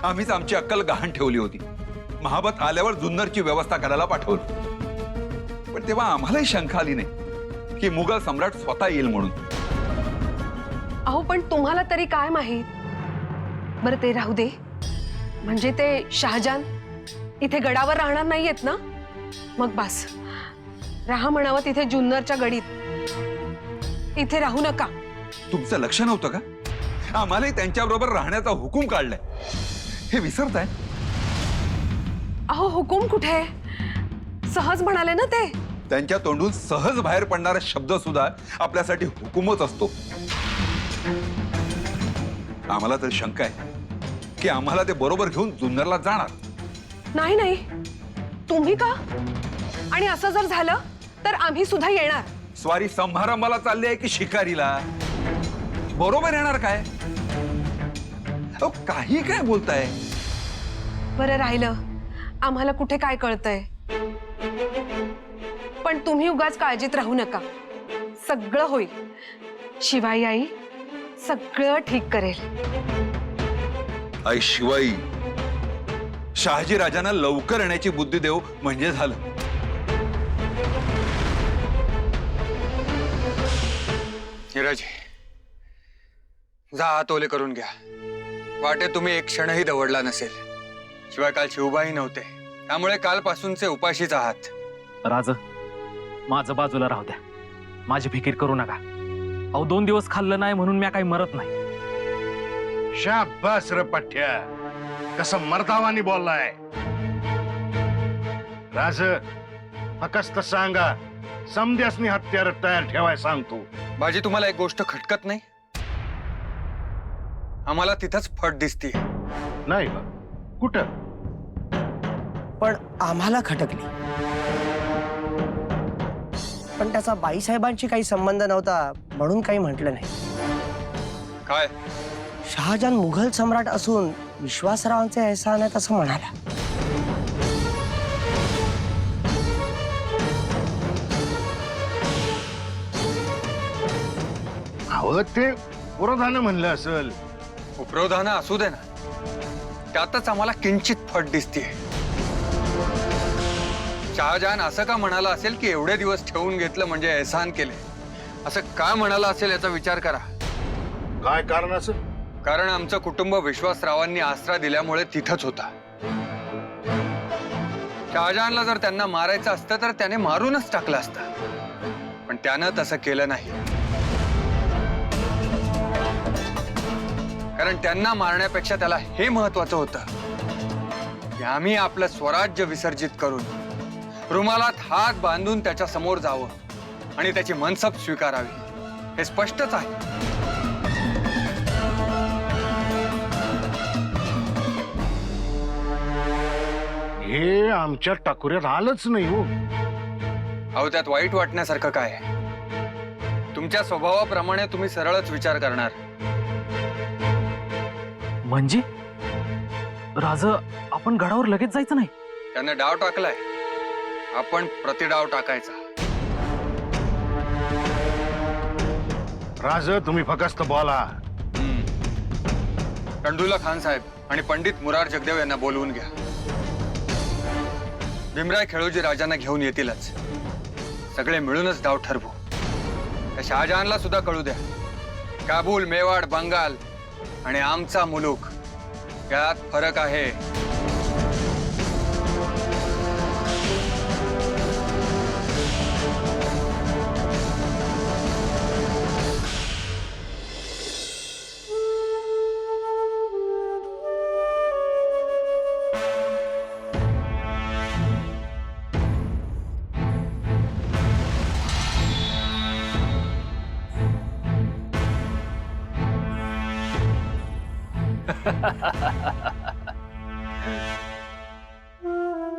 आम्हीच आमची अक्कल गहाण ठेवली होती. महाबत आल्यावर जुन्नरची व्यवस्था करायला पाठवलं. पण तेव्हा आम्हालाही शंका आली नाही की मुघल सम्राट स्वतः येईल म्हणून. अहो पण तुम्हाला तरी काय माहित? बरं ते राहू दे. म्हणजे ते शहाजहान इथे गडावर राहणार नाहीयेत ना? मग बस, राहा म्हणावं तिथे जुन्नरच्या गडीत. इथे राहू नका. तुमचं लक्ष नव्हतं का? आम्हालाही त्यांच्याबरोबर राहण्याचा हुकूम काढलाय, हे विसरताय? अहो हुकूम कुठे? सहज म्हणाले ना ते. त्यांच्या तोंडून सहज बाहेर पडणारा शब्द सुद्धा आपल्यासाठी हुकूमच असतो. आम्हाला तर शंका आहे की आम्हाला ते बरोबर घेऊन जुन्नरला जाणार. नाही नाही, तुम्ही का? आणि असं जर झालं तर आम्ही सुद्धा येणार. स्वारी समारंभाला चालली आहे की शिकारीला? बरोबर येणार काय? अहो, काही काय बोलताय? बरं राहिलं, आम्हाला कुठे काय कळतंय. पण तुम्ही उगाच काळजीत राहू नका. सगळं होईल. शिवाई आई सगळं ठीक करेल. आई शिवाई, शहाजी राजांना लवकर येण्याची बुद्धी देऊ म्हणजे झालं. हिराजी, जा हात ओले करून घ्या. वाटे तुम्ही एक क्षणही दवडला नसेल. शिवाय काल शिवबाई नव्हते, त्यामुळे कालपासूनचे उपाशीच आहात. राज, माझं बाजूला राहू द्या. माझी फिकीर करू नका. अहो 2 दिवस खाल्लं नाही म्हणून मी काही मरत नाही. शाबास रे पठ्या, कसं मर्दावानी बोललाय. राज, फकस्त सांगा, समध्यासनी हत्यार तयार ठेवाय सांगतो. बाजी, तुम्हाला एक गोष्ट खटकत नाही? आम्हाला तिथंच फट दिसते. नाही का? कुठं? पण आम्हाला खटकली. पण त्याचा बाईसाहेबांशी काही संबंध नव्हता म्हणून काही म्हटलं नाही. काय? शहाजहान मुघल सम्राट असून विश्वासरावांचे एहसान आहेत असं म्हणाला. अहो ते पुरोधानं म्हणलं असेल. उपरोधानं असू दे ना, त्यातच आम्हाला किंचित फट दिसते. शहाजहान असं का म्हणाला असेल की एवढे दिवस ठेवून घेतलं म्हणजे एहसान केले? असं का म्हणाला असेल याचा विचार करा. काय कारण असेल? कारण आमचं कुटुंब विश्वासरावांनी आसरा दिल्यामुळे तिथंच होता. शहाजहानला जर त्यांना मारायचं असतं तर त्याने मारूनच टाकलं असतं, पण त्यानं तसं केलं नाही. कारण त्यांना मारण्यापेक्षा त्याला हे महत्वाचं होतं की आम्ही आपलं स्वराज्य विसर्जित करून रुमालात हात बांधून त्याच्या समोर जावं आणि त्याची मनसब स्वीकारावी. हे स्पष्टच आहे. हे आमच्या टाकुऱ्यात आलंच नाही हो. अहो त्यात वाईट वाटण्यासारखं काय आहे? तुमच्या स्वभावाप्रमाणे तुम्ही सरळच विचार करणार. म्हणजे राज, आपण गडावर लगेच जायचं नाही? त्याने डाव टाकलाय, आपण प्रतिडाव टाकायचा. राज, तुम्ही फक्त बोला. कंडुला खान साहेब आणि पंडित मुरार जगदेव यांना बोलवून घ्या. भीमराय खेळोजी राजांना घेऊन येतीलच. सगळे मिळूनच डाव ठरवू. त्या शहाजहानला सुद्धा कळू द्या. काबूल, मेवाड, बंगाल आणि आमचा मुलूक यात फरक आहे.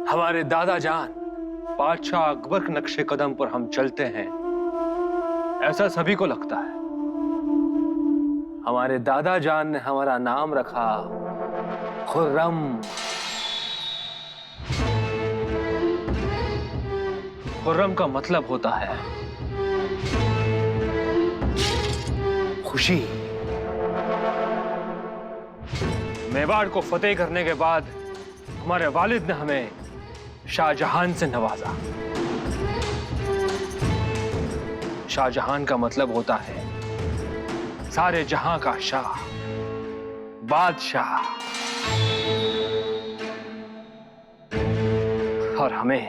हमारे दादा जान बादशाह अकबर के नक्शे कदम पर हम चलते हैं, ऐसा सभी को लगता है. हमारे दादा जान ने हमारा नाम रखा खुर्रम. खुर्रम का मतलब होता है खुशी. मेवाड़ को फतेह करने के बाद हमारे वालिद ने हमें शाहजहान से नवाजा. शाहजहान का मतलब होता है सारे जहां का शाह, बादशाह. और हमें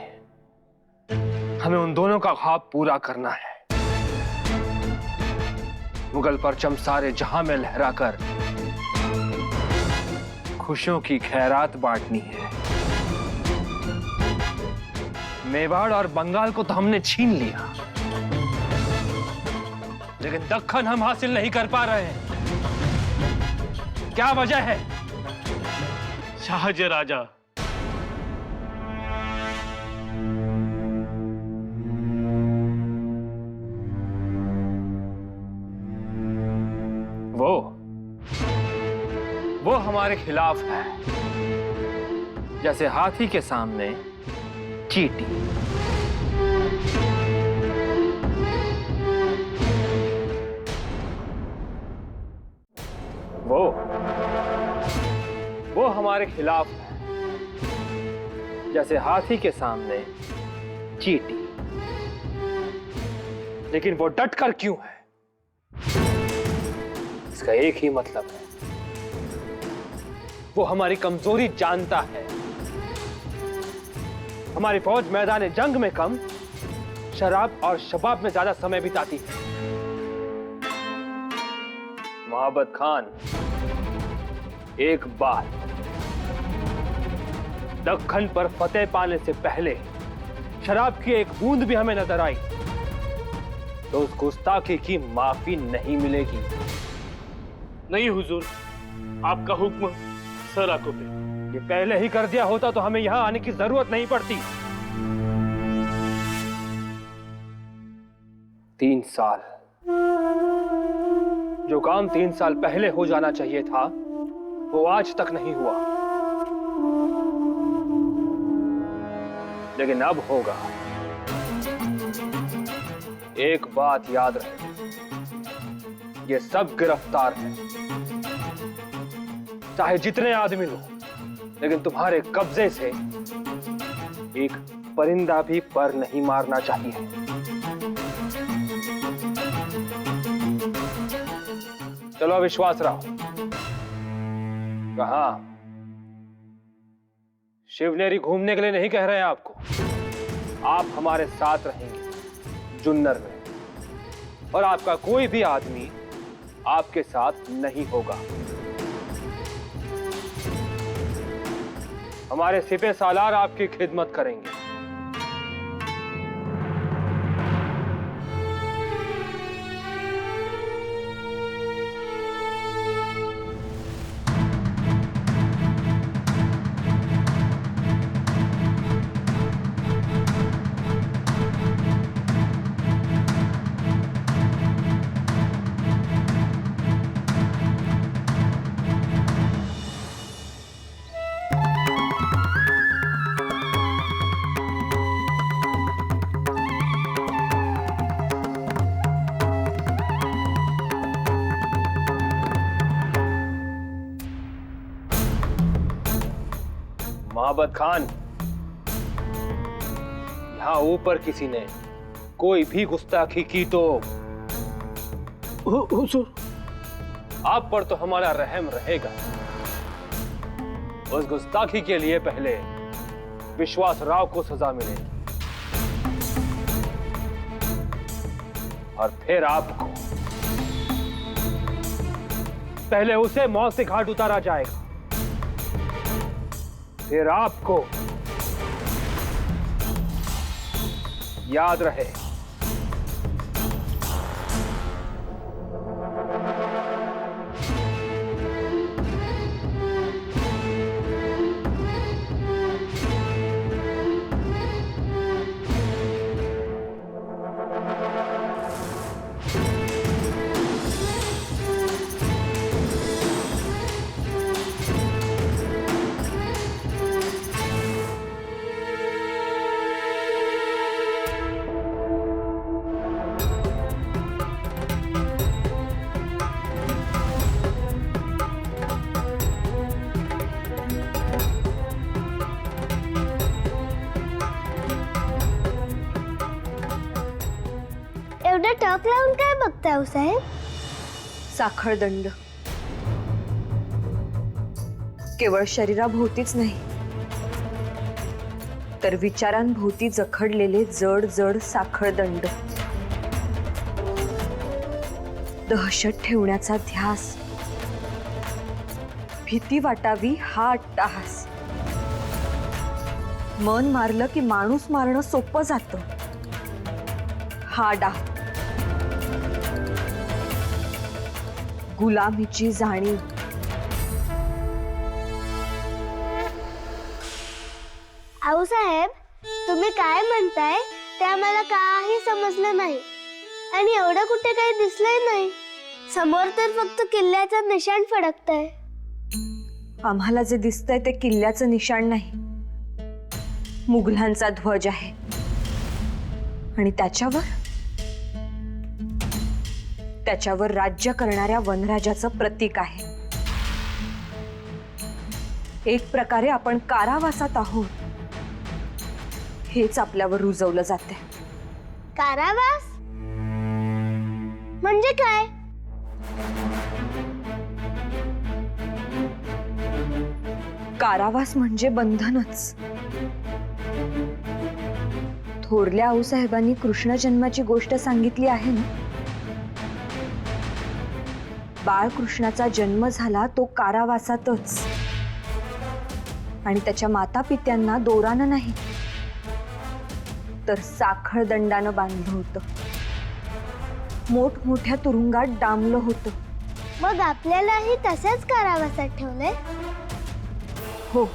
उन दोनों का ख्वाब पूरा करना है. मुगल परचम सारे जहां में लहराकर खुशियों की खैरात बांटनी है. मेवाड़ और बंगाल को तो हमने छीन लिया, लेकिन दक्खन हम हासिल नहीं कर पा रहे हैं. क्या वजह है? शहाजी राजा, वो हमारे खिलाफ है, जैसे हाथी के सामने चींटी. वो हमारे खिलाफ है, जैसे हाथी के सामने चींटी. लेकिन वो डटकर क्यों है? इसका एक ही मतलब है, वो हमारी कमजोरी जानता है. हमारी फौज मैदान जंग में कम, शराब और शबाब में ज्यादा समय बिताती है. महाबत खान, एक बार दक्खन पर फतेह पाने से पहले शराब की एक बूंद भी हमें नजर आई तो उस गुस्ताखी की माफी नहीं मिलेगी. नहीं हुजूर, आपका हुक्म सर आंखों पे. ये पहले ही कर दिया होता तो हमें यहां आने की जरूरत नहीं पड़ती. 3 साल, जो काम 3 साल पहले हो जाना चाहिए था वो आज तक नहीं हुआ, लेकिन अब होगा. एक बात याद रहे, ये सब गिरफ्तार हैं, चाहे जितने आदमी हो, लेकिन तुम्हारे कब्जे से एक परिंदा भी पर नहीं मारना चाहिए. चलो विश्वास रहो. कहा? शिवनेरी घूमने के लिए नहीं कह रहे हैं आपको. आप हमारे साथ रहेंगे जुन्नर में, और आपका कोई भी आदमी आपके साथ नहीं होगा. हमारे सिपह सालार आपकी खिदमत करेंगे. महाबत खान, यहाँ ऊपर किसी ने कोई भी गुस्ताखी की तो हुजूर, आप पर तो हमारा रहम रहेगा। उस गुस्ताखी के लिए पहले विश्वास राव को सजा मिलेगी और फिर आपको। पहले उसे मौत से घाट उतारा जाएगा, फिर आपको। याद रहे। एवढं टक लावून काय बघताय हो साहेब? साखळदंड केवळ शरीराभोवतीच नाही, तर विचारांभोवती जखडलेले जड जड साखळदंड, दहशत ठेवण्याचा ध्यास, भीती वाटावी हा अट्टाहास. मन मारलं की माणूस मारणं सोपं जातं हा डाव. गुलामीची जाणीव, आऊसाहेब, तुम्ही काय म्हणताय ते आम्हाला काही समजलं नाही आणि एवढं कुठे काही दिसलंय नाही. समोर तर फक्त किल्ल्याचं निशाण फडकतंय. आम्हाला जे दिसतंय ते किल्ल्याचं निशाण नाही, मुघलांचा ध्वज आहे. आणि त्याच्यावर राज्य करणाऱ्या वनराजाचं प्रतीक आहे. एक प्रकारे आपण कारावासात आहोत हेच आपल्यावर रुजवलं जाते. कारावास म्हणजे काय? कारावास म्हणजे बंधनच. थोरल्या आऊसाहेबांनी कृष्ण जन्माची गोष्ट सांगितली आहे ना. बाळकृष्णाचा जन्म झाला तो कारावासातच, आणि त्याच्या माता पित्यांना दोरानं नाही तर साखळदंडानं बांधलं होतं. मोठमोठ्या तुरुंगात डांबलं होतं. मग आपल्यालाही तसंच कारावासात ठेवलंय? हो.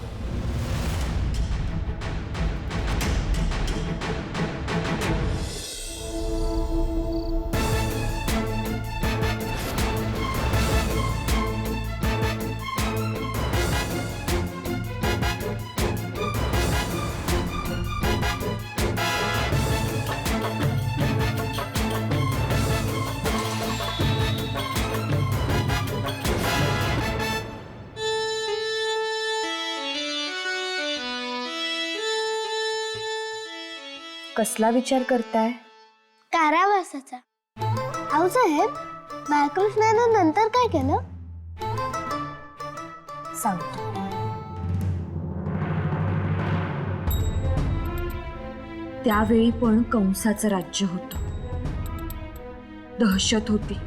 कसला विचार करताय? कारावासाचा. आऊसाहेब, बाळकृष्णानं नंतर काय केलं? सांगतो. त्यावेळी पण कंसाचं राज्य होतं. दहशत होती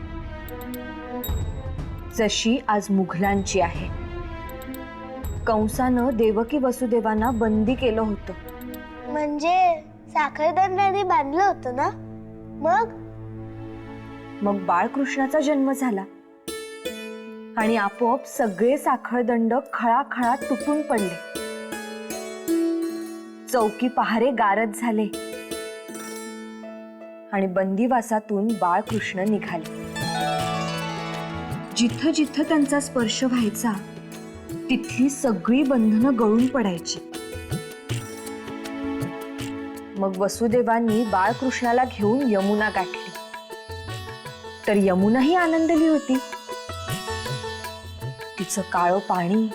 जशी आज मुघलांची आहे. कंसानं देवकी वसुदेवांना बंदी केलं होतं. म्हणजे साखळदंडाने बांधलं होतं ना. मग बाळकृष्णाचा जन्म झाला आणि आपोआप सगळे साखळदंड खळाखळा तुटून पडले. चौकी पहारे गारद झाले आणि बंदिवासातून बाळकृष्ण निघाले. जिथं जिथं त्यांचा स्पर्श व्हायचा तिथली सगळी बंधनं गळून पडायची. मग वसुदेवांनी बाळकृष्णाला घेऊन यमुना गाठली. तर यमुनाही आनंदली होती. तिचं काळं पाणी,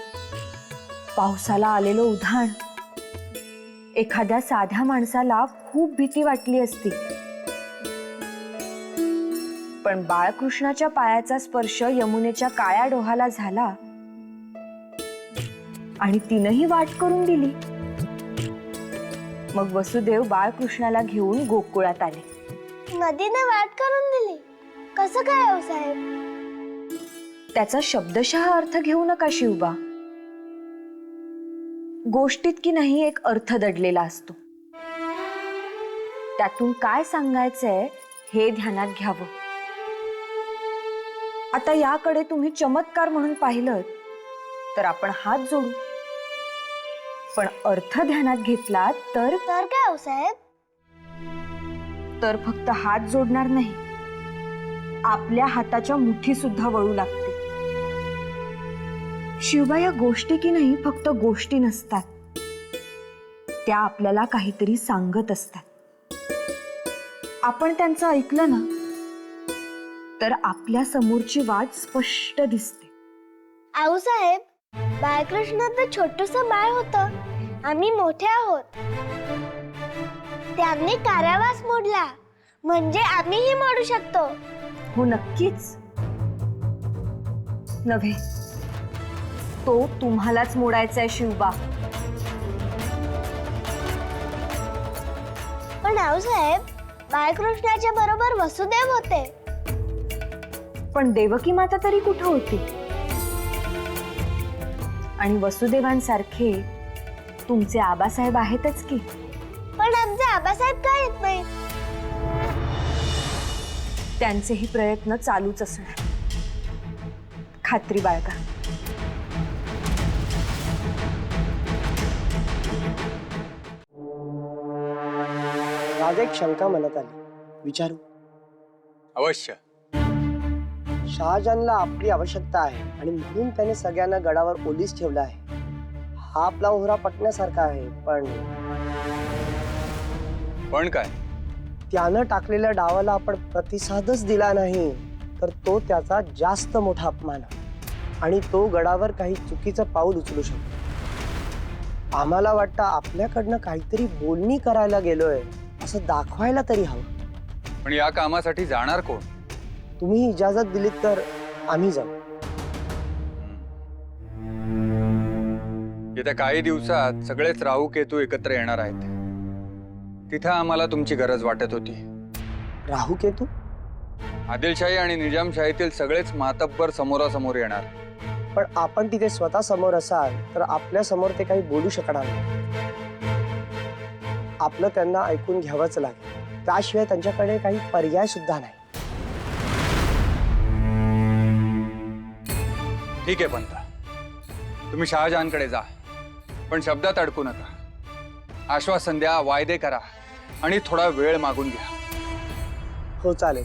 पावसाला आलेलं उधाण एखाद्या साध्या माणसाला खूप भीती वाटली असती, पण बाळकृष्णाच्या पायाचा स्पर्श यमुनेच्या काळ्या डोहाला झाला आणि तिनंही वाट करून दिली. मग वसुदेव बाळकृष्णाला घेऊन गोकुळात आले. नदीने वाट करून दिली? कसं काय हो साहेब? त्याचा शब्दशः अर्थ घेऊ नका शिवबा. गोष्टीत की नाही एक अर्थ दडलेला असतो. त्यातून काय सांगायचंय हे ध्यानात घ्यावं. आता याकडे तुम्ही चमत्कार म्हणून पाहिलं तर आपण हात जोडू, पण अर्थ ध्यानात घेतला तर काय हो साहेब? तर फक्त हात जोडणार नाही, आपल्या हाताच्या मुठी सुद्धा वळू लागते. शिवबा, या गोष्टी की नाही फक्त गोष्टी नसतात, त्या आपल्याला काहीतरी सांगत असतात. आपण त्यांचं ऐकलं ना तर आपल्या समोरची वाट स्पष्ट दिसते. आऊसाहेब, बाळकृष्ण तर छोटूसं बाळ होतं, आम्ही मोठे आहोत. त्यांनी कारावास मोडला म्हणजे आम्हीही मोडू शकतो. हो, नक्कीच. नव्हे, तो तुम्हालाच मोडायचा आहे शिवबा. पण आऊसाहेब, बाळकृष्णाच्या बरोबर वसुदेव होते. पण देवकी माता तरी कुठं होती? आणि वसुदेवांसारखे तुमचे आबासाहेब आहेतच की. पण आमचे आबासाहेब का येत नाही? त्यांचेही प्रयत्न चालूच असणार, खात्री बाळगा. आज एक शंका मनात आली, विचारू? अवश्य. शहाजहानला आपली आवश्यकता आहे आणि म्हणून त्याने सगळ्यांना गडावर ओलीस ठेवला आहे. हा आपला ओहरा पटण्यासारखा आहे, पण काय? त्यानं टाकलेल्या डावाला आपण प्रतिसादच दिला नाही तर तो त्याचा जास्त मोठा अपमान आहे आणि तो गडावर काही चुकीचं पाऊल उचलू शकतो. आम्हाला वाटतं आपल्याकडनं काहीतरी बोलणी करायला गेलोय असं दाखवायला तरी हवं. पण या कामासाठी जाणार कोण? तुम्ही इजाजत दिलीत तर आम्ही जाऊ. येत्या काही दिवसात सगळेच राहू केतू एकत्र येणार आहेत. तिथं आम्हाला तुमची गरज वाटत होती. राहू केतू? आदिलशाही आणि निजामशाहीतील सगळेच मातब्बर समोरासमोर येणार. पण आपण तिथे स्वतः समोर असाल तर आपल्या समोर ते काही बोलू शकणार नाही. आपलं त्यांना ऐकून घ्यावंच लागेल, त्याशिवाय त्यांच्याकडे काही पर्याय सुद्धा नाही. ठीक आहे पंत, तुम्ही शहाजहानकडे जा, पण शब्दात अडकू नका. आश्वासन द्या, वायदे करा आणि थोडा वेळ मागून घ्या. हो चालेल.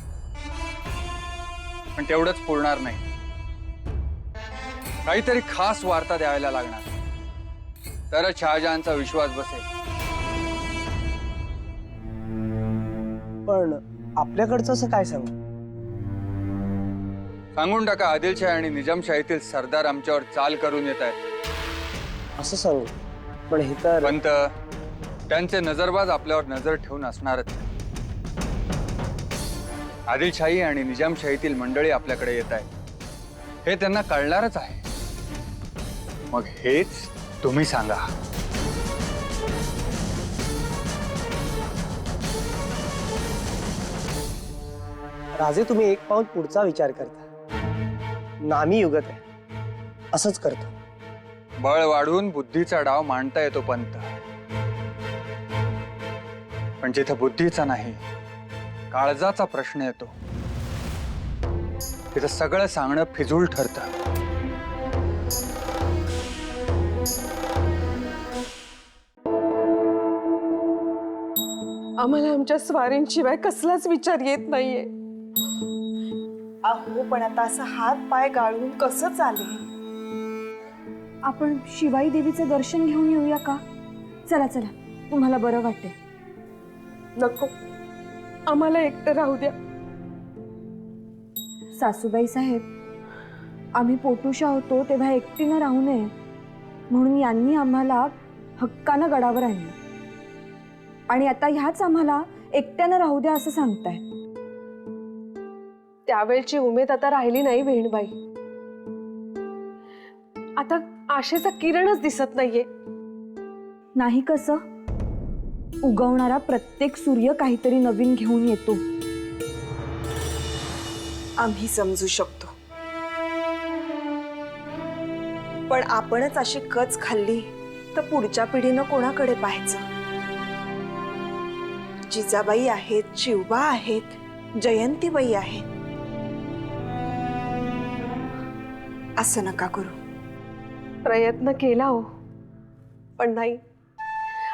पण तेवढंच पुरणार नाही, काहीतरी खास वार्ता द्यायला लागणार, तरच शहाजहानचा विश्वास बसेल. पण आपल्याकडचं असं काय सांगू? सांगून टाका, आदिलशाही आणि निजामशाहीतील सरदार आमच्यावर चाल करून येत आहेत. असं सांगू? पण हे तर पंत, त्यांचे नजरबाज आपल्यावर नजर ठेवून असणारच. आदिलशाही आणि निजामशाहीतील मंडळी आपल्याकडे येत आहेत हे त्यांना कळणारच आहे. मग हेच तुम्ही सांगा. राजे, तुम्ही एक पाऊल पुढचा विचार करता. नामी युगत आहे, असंच करतो. बळ वाढून बुद्धीचा डाव मांडता येतो पंत, पण जिथं बुद्धीचा नाही काळजाचा प्रश्न येतो तिथं सगळं सांगणं फिजूल ठरतं. आम्हाला आमच्या स्वारींशिवाय कसलाच विचार येत नाहीये. अहो, पण आता असं हात पाय गाळून कसं चालेल? आपण शिवाई देवीचं दर्शन घेऊन येऊया का? चला चला, तुम्हाला बरं वाटते. नको, आम्हाला एकटं राहू द्या. सासूबाई साहेब, आम्ही पोटुशा होतो तेव्हा एकटीनं राहू नये. म्हणून यांनी आम्हाला हक्कानं गडावर आणलं आणि आता ह्याच आम्हाला एकट्यानं राहू द्या असं सांगताय. त्यावेळची उमेद आता राहिली नाही बहीणबाई. आता आशेचा किरणच दिसत नाहीये. नाही कसं, उगवणारा प्रत्येक सूर्य काहीतरी नवीन घेऊन येतो. आम्ही समजू शकतो, पण आपणच अशी कच खाल्ली तर पुढच्या पिढीनं कोणाकडे पाहायचं? जिजाबाई आहेत, शिवबा आहेत, जयंतीबाई आहेत. असं नका करू. प्रयत्न केला हो, पण नाही.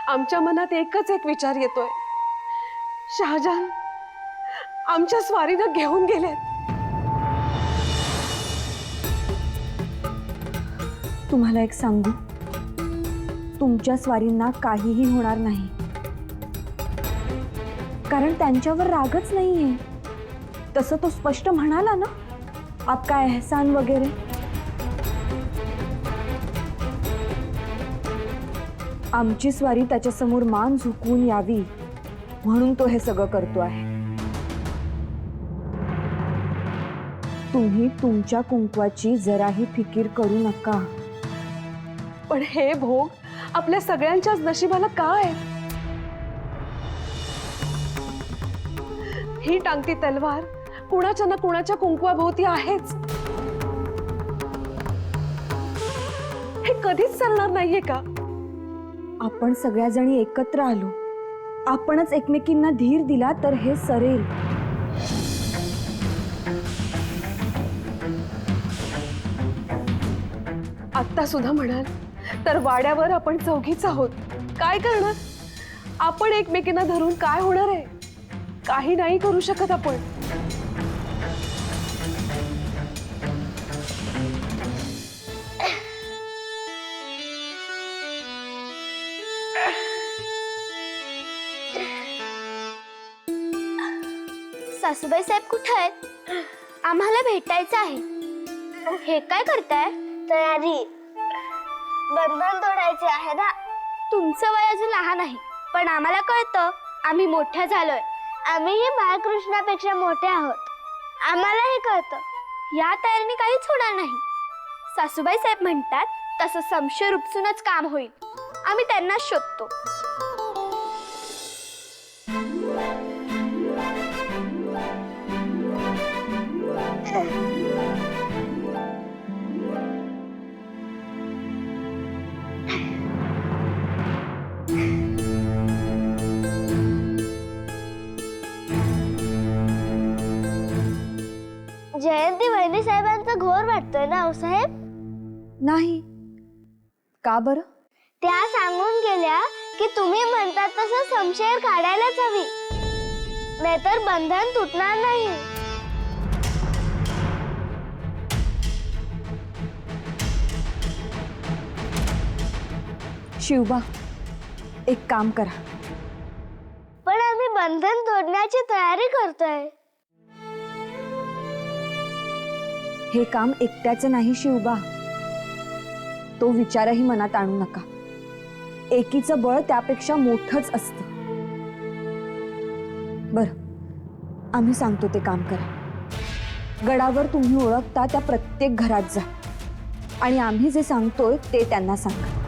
आमच्या मनात एकच एक विचार येतोय, शहाजहान आमच्या स्वारीनं घेऊन गेलेत. तुम्हाला एक सांगू, तुमच्या स्वारींना काहीही होणार नाही, कारण त्यांच्यावर रागच नाहीये. तसं तो स्पष्ट म्हणाला ना, आपका एहसान वगैरे. आमची स्वारी त्याच्यासमोर मान झुकवून यावी म्हणून तो हे सगळं करतो आहे. तुम्ही तुमच्या कुंकवाची जराही फिकीर करू नका. पण हे भोग आपल्या सगळ्यांच्याच नशिबाला का आहे? ही टांगती तलवार कुणाच्या ना कुणाच्या कुंकवाभोवती आहेच. हे कधीच सरणार नाहीये का? आपण सगळ्याजणी एकत्र आलो, आपणच एकमेकींना धीर दिला तर हे सरेल. आत्ता सुद्धा म्हणाल तर वाड्यावर आपण चौघीच आहोत. काय करणार? आपण एकमेकींना धरून काय होणार आहे? काही नाही करू शकत आपण. सासूबाई साहेब कुठे आहेत? आम्हाला भेटायचं आहे. हे काय करताय? तयारी. बंधन तोडायचे आहे ना. तुमचं वय अजून लहान आहे, पण आम्हाला कळतं. आम्ही मोठ्या झालोय. आम्हीही बाळकृष्णापेक्षा मोठे आहोत. आम्हालाही कळतं या तयारीने काहीच होणार नाही. सासूबाई साहेब म्हणतात तसं संशय रुपसूनच काम होईल. आम्ही त्यांनाच शोधतो. जयंती वहिनी साहेबांचा घोर वाटतोय ना साहेब? नाही. का बरं? त्या सांगून गेल्या की तुम्ही म्हणतात तसं समशेर काढायलाच हवी, नाहीतर बंधन तुटणार नाही. शिवबा, एक काम करा. पण आम्ही बंधन तोडण्याची तयारी करतोय. हे काम एकट्याचं नाही शिवबा. तो विचारही मनात आणू नका. एकीचं बळ त्यापेक्षा मोठंच असतं. बरं, आम्ही सांगतो ते काम करा. गडावर तुम्ही ओळखता त्या प्रत्येक घरात जा आणि आम्ही जे सांगतोय ते त्यांना सांगा.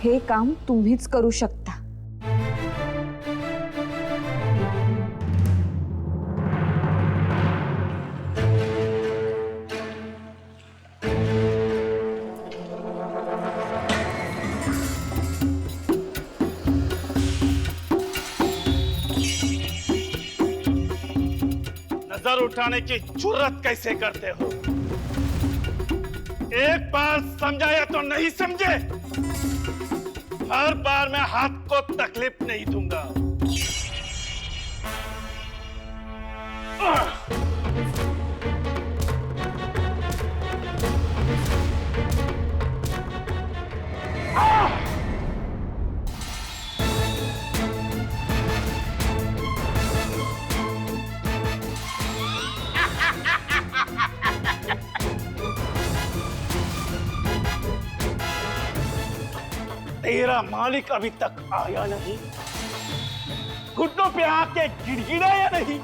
हे काम तुम्हीच करू शकता. नजर उठाने की जुर्रत कैसे करते हो? एक बार समझाया तो नहीं समझे? हर बार मैं हाथ को तकलीफ नहीं दूंगा. तेरा मालिक अभी तक आया नहीं? घुटनों पे आके गिड़गिड़ाया नहीं?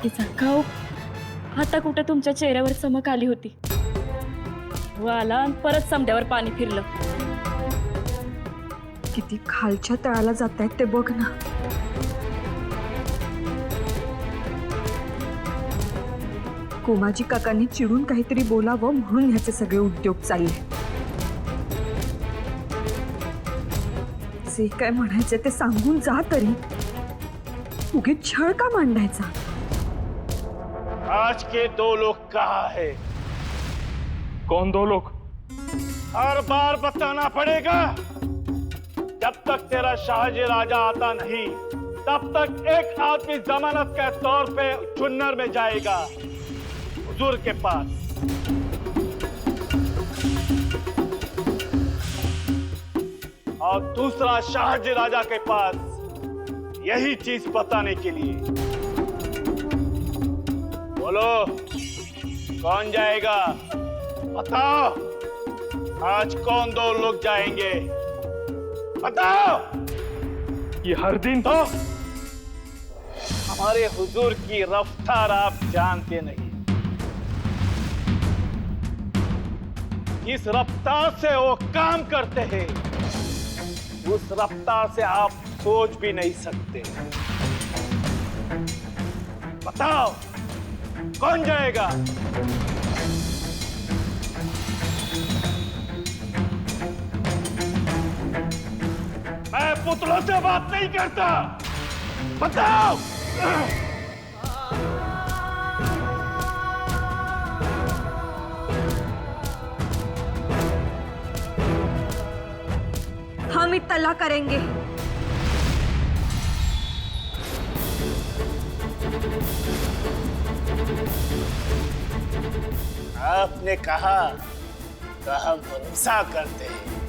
सखाओ आता कुठे तुमच्या चेहऱ्यावर चमक आली होती. व आला आणि परत समद्यावर पाणी फिरलं. किती खालच्या तळाला जात आहेत ते बघ ना. कोमाजी काकांनी चिडून काहीतरी बोलावं म्हणून ह्याचे सगळे उद्योग चालले. जे काय म्हणायचे ते सांगून जा तरी. उगीच छळ का मांडायचा? आज के 2 लोग कहाँ है? कौन 2 लोग? हर बार बताना पड़ेगा. जब तक तेरा शाहजी राजा आता नहीं तब तक एक आदमी जमानत के तौर पे चुन्नर में जाएगा हुजूर के पास. और दूसरा शाहजी राजा के पास यही चीज बताने के लिए. बोलो कौन जाएगा? बताओ आज कौन 2 लोग जाएंगे? बताओ. ये हर दिन तो हमारे हुजूर की रफ्तार आप जानते नहीं. इस रफ्तार से वो काम करते हैं उस रफ्तार से आप सोच भी नहीं सकते. बताओ कौन जाएगा? मैं पुतलों से बात नहीं करता. बताओ. हम इत्तला करेंगे. आपने कहा तो हम भरोसा करते हैं.